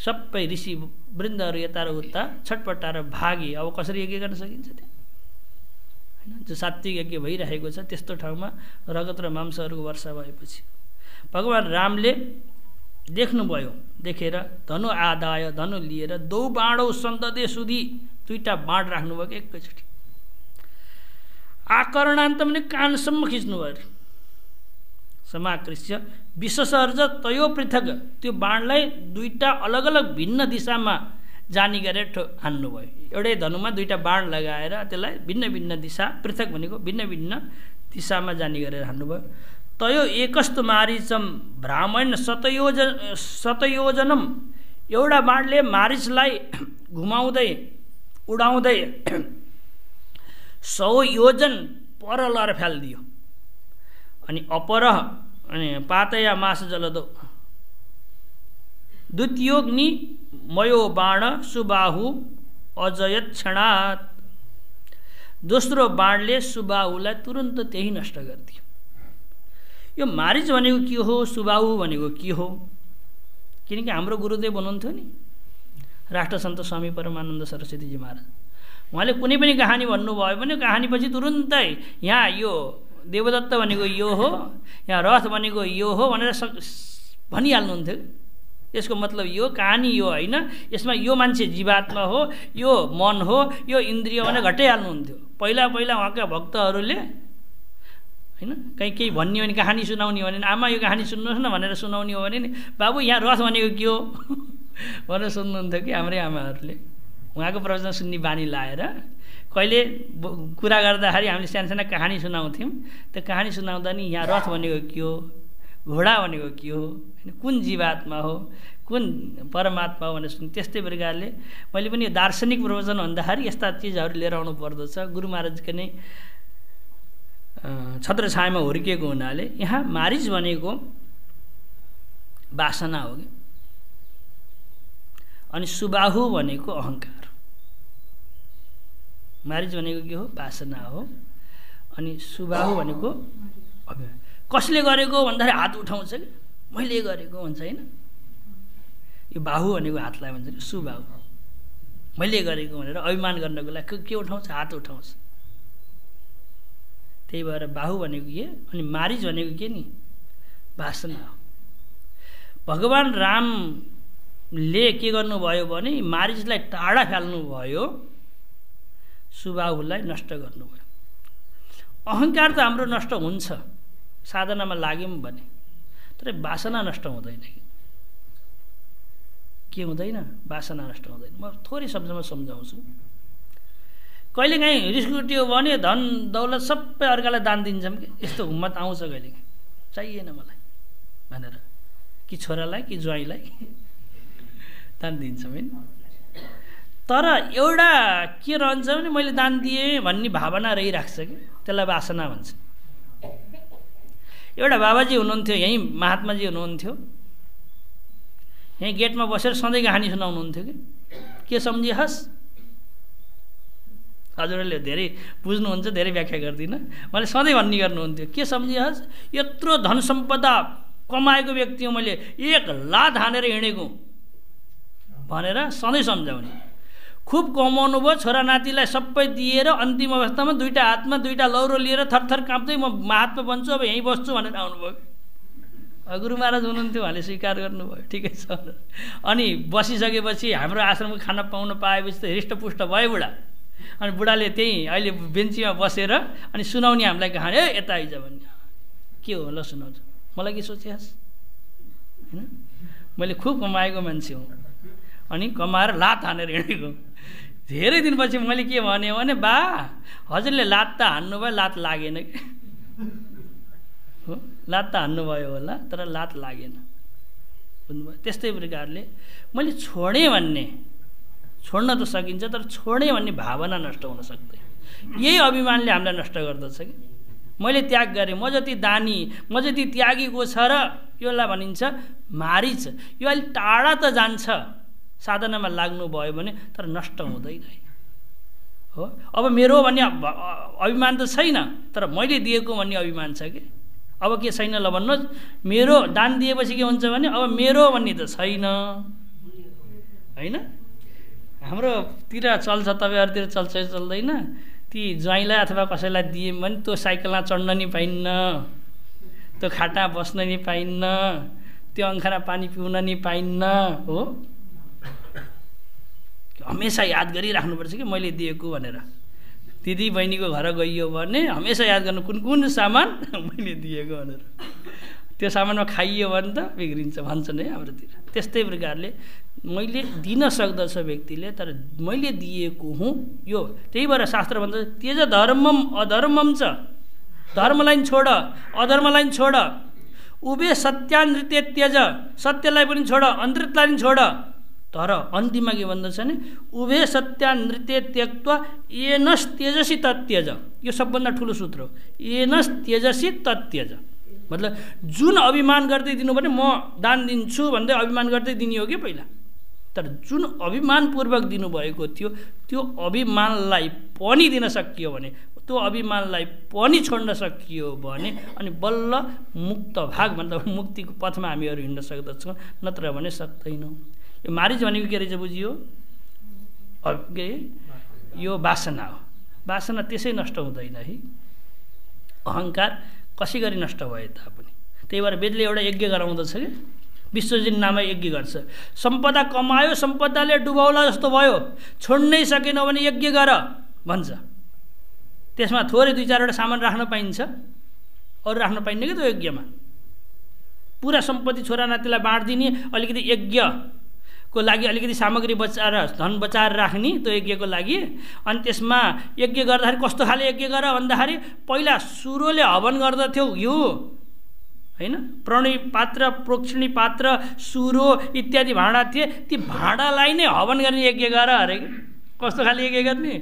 सबै ऋषि वृन्दहरू यता र उता छटपटाएर भागे। अब कसरी यज्ञ गर्न सकिन्छ त्यहाँ होइन। जो सात्विक यज्ञ भइरहेको छ त्यस्तो ठाउँमा रगत र मांसहरूको वर्षा भएपछि भगवान रामले देख्नुभयो। देखेर धनु आदाय, धनु लिएर दौ बाणौ सन्ददे सुधी, दुईटा बाण राख्नुभयो एकैचोटि। आकर्णान्त पनि कानसम्म खिच्नुभयो। समाकृष्य विससर्ज तयो पृथक, त्यो बाणलाई दुईटा अलग अलग भिन्न दिशामा जानी गरेर हान्नुभयो। एउटै धनुमा दुईटा बाण लगाएर त्यसलाई भिन्न भिन्न दिशा, पृथक भनेको भिन्न भिन्न दिशामा जानी गरेर हान्नुभयो। तयो एकस्तु मारिचम ब्राह्मण शतयोजनम, एउटा बाणले मारिचलाई घुमाउँदै उडाउँदै 100 योजन पर लर फालिदियो। अनि अपरह अनि पातया मास जलदो द्वितीयोग्नि मयो बाण सुबाहु अजयत क्षणात्, दोस्रो बाणले सुबाहुलाई तुरन्त त्यही नष्ट गरिदियो। यो मारिच भनेको के हो, सुबाहु भनेको के हो? किनकि हाम्रो गुरुदेव हुनुहुन्थ्यो नि राष्ट्रसन्त स्वामी परमानन्द सरस्वतीजी महाराज। उहाँले कुनै पनि कहानी भन्नुभयो भने कहानीपछि तुरुन्तै यहाँ यो देवदत्त भनेको यो हो, यहाँ रथ भनेको यो हो भनेर भनिहाल्नुहुन्थ्यो। यसको मतलब यो कहानी यो होइन, यसमा यो मान्छे जीवात्मा हो, यो मन हो, यो इन्द्रिय भनेर घटाइहाल्नुहुन्थ्यो। पहिला पहिला उहाँका भक्तहरूले होइन कहीँ केही भन्ने भने कहानी सुनाउने भने आमा यो कहानी सुन्नुहोस् न भनेर सुनाउने हो भने नि बाबु यहाँ रथ भनेको के हो भनेर सुन्नुहुन्थ्यो कि हाम्रै आमाहरूले। उहाँको प्रवचन सुन्ने बानी लाएर कहिले कुरा गर्दाखेरि हामीले सानसाना कहानी सुनाउँथ्यौँ। त्यो कहानी सुनाउँदा नि यहाँ रथ भनेको के हो, घोडा भनेको के हो, कुन जीवात्मा हो, कुन परमात्मा हो भनेर सुन्। त्यस्तै प्रकारले मैले पनि यो दार्शनिक प्रवचन भन्दाखेरि यस्ता चिजहरू लिएर आउनु पर्दछ। गुरु महाराजको नै छत्रछायामा हुर्किएको हुनाले यहाँ मारिच भनेको वासना हो कि, अनि सुबाहु भनेको अहङ्कार। मारीच भनेको के हो? वासना हो। अनि सुबाहु भनेको अभिमान। कसले गरेको भन्दाखेरि हात उठाउँछ कि मैले गरेको भन्छ हैन। यो बाहु भनेको हातलाई भन्छ नि सुबाहु। मैले गरेको भनेर अभिमान गर्नको लागि के उठाउँछ? हात उठाउँछ। त्यही भएर बाहु भनेको के अनि मारीच भनेको के नि? वासना हो। भगवान रामले के गर्नुभयो भने मारीचलाई टाढा फाल्नुभयो, सुबाहुलाई नष्ट गर्नुभयो। अहङ्कार त हाम्रो नष्ट हुन्छ साधनामा लाग्यौँ भने, तर वासना नष्ट हुँदैन। के हुँदैन? वासना नष्ट हुँदैन। म थोरै शब्दमा सम्झाउँछु। कहिलेकाहीँ रिस उठ्यो भने धन दौलत सबै अर्कालाई दान दिन्छौँ कि यस्तो हिम्मत आउँछ कहिलेकाहीँ, चाहिएन मलाई भनेर, कि छोरालाई कि ज्वाइँलाई दान दिन्छौँ होइन। तर एउटा के रहन्छ भने मैले दान दिएँ भन्ने भावना रहिराख्छ कि, त्यसलाई वासना भन्छ। एउटा बाबाजी हुनुहुन्थ्यो, यहीँ महात्माजी हुनुहुन्थ्यो, यहीँ गेटमा बसेर सधैँ कहानी सुनाउनुहुन्थ्यो कि के सम्झियोस्? हजुरहरूले धेरै बुझ्नुहुन्छ, धेरै व्याख्या गर्दिनँ। मैले सधैँ भन्ने गर्नुहुन्थ्यो, के सम्झियोस्? यत्रो धन सम्पदा कमाएको व्यक्ति हो, मैले 1 लात हानेर हिँडेको भनेर सधैँ सम्झाउने। खुब कमाउनु भयो, छोरा नातिलाई सबै दिएर अन्तिम अवस्थामा 2टा हातमा 2टा लौरो लिएर थरथर काँप्दै म महात्मा बन्छु, अब यहीँ बस्छु भनेर आउनुभयो। गुरु महाराज हुनुहुन्थ्यो, उहाँले स्वीकार गर्नुभयो, ठिकै छ। अनि बसिसकेपछि हाम्रो आश्रमको खाना पाउन पाएपछि त हृष्टपुष्ट भयो बुढा। अनि बुढाले त्यहीँ अहिले बेन्चीमा बसेर अनि सुनाउने हामीलाई कहानी, ए यता आइज भन्ने। के हो ल सुनाउँछु, मलाई के सोचिहास् होइन? मैले खुब कमाएको मान्छे हुँ अनि कमाएर लात हानेर हिँडेको। धेरै दिनपछि मैले के भने बा हजुरले लात त हान्नुभयो, लात लागेन कि हो, लात त हान्नुभयो होला तर लात लागेन, बुझ्नुभयो? त्यस्तै प्रकारले मैले छोडेँ भन्ने, छोड्न त सकिन्छ तर छोडेँ भन्ने भावना नष्ट हुन सक्दैन। यही अभिमानले हामीलाई नष्ट गर्दछ कि मैले त्याग गरेँ, म जति दानी, म जति त्यागी को छ र, योलाई भनिन्छ मारीच। यो अलि टाढा त जान्छ साधनामा लाग्नुभयो भने, तर नष्ट हुँदैन हो। अब मेरो भन्ने अभिमान त छैन, तर मैले दिएको भन्ने अभिमान छ कि। अब के छैन ल भन्नुहोस्? मेरो दान दिएपछि के हुन्छ भने अब मेरो भन्ने त छैन होइन। हाम्रोतिर चल्छ, तपाईँहरूतिर चल्छ चल्दैन? ती ज्वाइँलाई अथवा कसैलाई दिए भने त्यो साइकलमा चढ्न नि पाइन्न, त्यो खाटा बस्न नि पाइन्न, त्यो अङ्खाना पानी पिउन नि पाइन्न हो। हमेसा याद गरिराख्नुपर्छ कि मैले दिएको भनेर। दिदी बहिनीको घर गइयो भने हमेसा याद गर्नु कुन कुन सामान मैले दिएको भनेर। त्यो सामानमा खाइयो भने त बिग्रिन्छ भन्छन् है हाम्रोतिर। त्यस्तै प्रकारले मैले दिन सक्दछ व्यक्तिले, तर मैले दिएको हुँ यो। त्यही भएर शास्त्र भन्छ त्यज धर्मम अधर्मम च, धर्मलाई छोड अधर्मलाई छोड, उभे सत्यानृत्य त्यज, सत्यलाई पनि छोड अनृतलाई पनि छोड। तर अन्तिममा के भन्दछ भने उभे सत्यानृत्य त्यक्त्वा येनस् त्यजसी तत्यज। यो सबभन्दा ठुलो सूत्र हो, येनस् त्यजसी तत्यज। मतलब जुन अभिमान गर्दै दिनु भने म दान दिन्छु भन्दै अभिमान गर्दै दिने हो कि पहिला, तर जुन अभिमानपूर्वक दिनुभएको थियो त्यो अभिमानलाई पनि दिन सकियो भने, त्यो अभिमानलाई पनि छोड्न सकियो भने अनि बल्ल मुक्त भाग मतलब मुक्तिको पथमा हामीहरू हिँड्न सक्दछौँ, नत्र भने सक्दैनौँ। यो मारीच भनेको के रहेछ बुझियो? यो वासना हो। वासना त्यसै नष्ट हुँदैन है। अहङ्कार कसै गरी नष्ट भए तापनि। त्यही भएर वेदले एउटा यज्ञ गराउँदछ कि विश्वजिन नामक यज्ञ गर्छ। सम्पदा कमायो, सम्पदाले डुबाउला जस्तो भयो, छोड्नै सकेनौ भने यज्ञ गर भन्छ। त्यसमा थोरै 2-4वटा सामान राख्न पाइन्छ, अरू राख्न पाइन्न कि त्यो यज्ञमा। पुरा सम्पत्ति छोरा नातिलाई बाँडिदिने, अलिकति यज्ञको लागि अलिकति सामग्री बचाएर धन बचाएर राख्ने त्यो यज्ञको लागि। अनि त्यसमा यज्ञ गर्दाखेरि कस्तो खाले यज्ञ गर भन्दाखेरि पहिला सुरोले हवन गर्दथ्यो घिउ होइन, प्रणय पात्र, प्रोक्षिणी पात्र, सुरो इत्यादि भाँडा थिए, ती भाँडालाई नै हवन गर्ने यज्ञ गर अरे। कस्तो खाले यज्ञ गर्ने?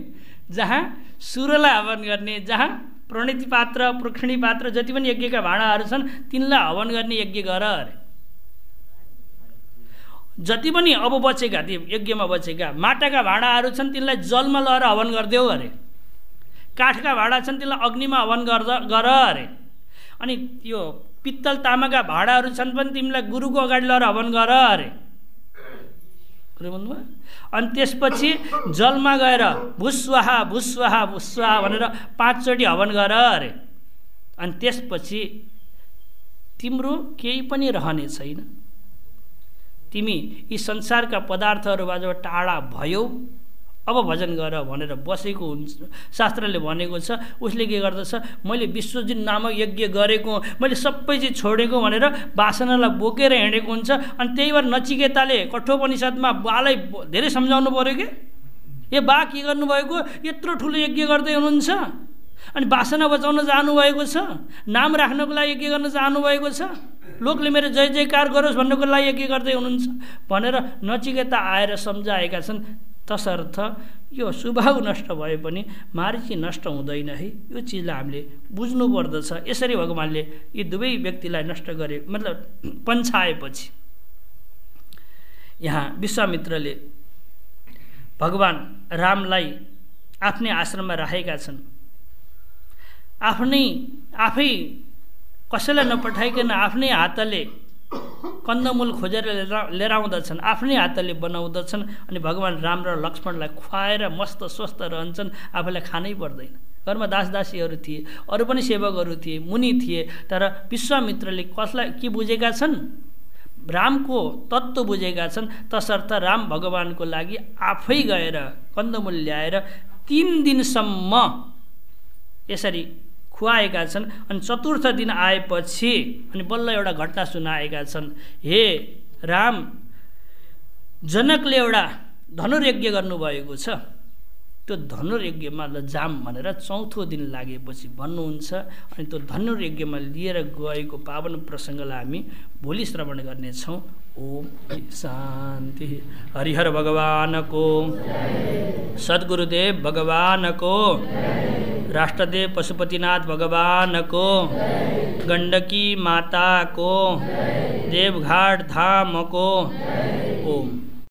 जहाँ सुरोलाई हवन गर्ने, जहाँ प्रणित पात्र, प्रोक्षिणी पात्र जति पनि यज्ञका भाँडाहरू छन् तिनलाई हवन गर्ने यज्ञ गर अरे। जति पनि अब बचेका ती यज्ञमा बचेका माटाका भाँडाहरू छन् तिनलाई जलमा लगेर हवन गरिदेऊ अरे। काठका भाँडा छन् त्यसलाई अग्निमा हवन गर अरे। अनि यो पित्तल तामाका भाँडाहरू छन् पनि तिमीलाई गुरुको अगाडि लगेर हवन गर अरे। अनि त्यसपछि जलमा गएर भुस्वाहा भुस्वाहा भुस्वाहा भनेर 5 चोटि हवन गर अरे। अनि त्यसपछि तिम्रो केही पनि रहने छैन, तिमी यी संसारका पदार्थहरूबाट टाढा भयौ, अब भजन गर भनेर बसेको हुन्छ। शास्त्रले भनेको छ उसले के गर्दछ, मैले विश्वजित नामक यज्ञ गरेको, मैले सबै चिज छोडेको भनेर वासनालाई बोकेर हिँडेको हुन्छ। अनि त्यही भएर नचिकेताले कठोपनिषदमा बालाई धेरै सम्झाउनु पर्यो कि ए बा के गर्नुभएको, यत्रो ठुलो यज्ञ गर्दै हुनुहुन्छ, अनि वासना बचाउन जानुभएको छ, नाम राख्नको लागि यज्ञ गर्न जानुभएको छ, लोकले मेरो जय जयकार गरोस् भन्नको लागि यज्ञ गर्दै हुनुहुन्छ भनेर नचिकेता आएर सम्झाएका छन्। तसर्थ यो स्वभाव नष्ट भए पनि मारिची नष्ट हुँदैन है, यो चिजलाई हामीले बुझ्नु पर्दछ। यसरी भगवानले यी दुवै व्यक्तिलाई नष्ट गरे, मतलब पन्छाएपछि यहाँ विश्वामित्रले भगवान रामलाई आफ्नै आश्रममा राखेका छन्। आफै कसैलाई नपठाइकन आफ्नै हातले कन्दमूल खोजेर लिएर आउँदछन्, आफ्नै हातले बनाउँदछन्। अनि भगवान राम र लक्ष्मणलाई खुवाएर मस्त स्वस्थ रहन्छन्, आफूलाई खानै पर्दैन। घरमा दासदासीहरू थिए, अरू पनि सेवकहरू थिए, मुनि थिए, तर विश्वामित्रले कसलाई के बुझेका छन्, रामको तत्त्व बुझेका छन्। तसर्थ राम भगवानको लागि आफै गएर कन्दमूल ल्याएर 3 दिनसम्म यसरी खुवाएका छन्। अनि चतुर्थ दिन आएपछि अनि बल्ल एउटा घटना सुनाएका छन्। हे राम, जनकले एउटा धनुर्यज्ञ गर्नुभएको छ, त्यो धनुर्यज्ञमा लजाम भनेर 4थो दिन लागेपछि भन्नुहुन्छ। अनि त्यो धनुर्यज्ञमा लिएर गएको पावन प्रसङ्गलाई हामी भोलि श्रवण गर्नेछौँ। ओम शान्ति। हरिहर भगवानको, सद्गुरुदेव भगवानको, राष्ट्रदेव पशुपतिनाथ भगवानको, गण्डकी माताको, देवघाट धामको। ओम।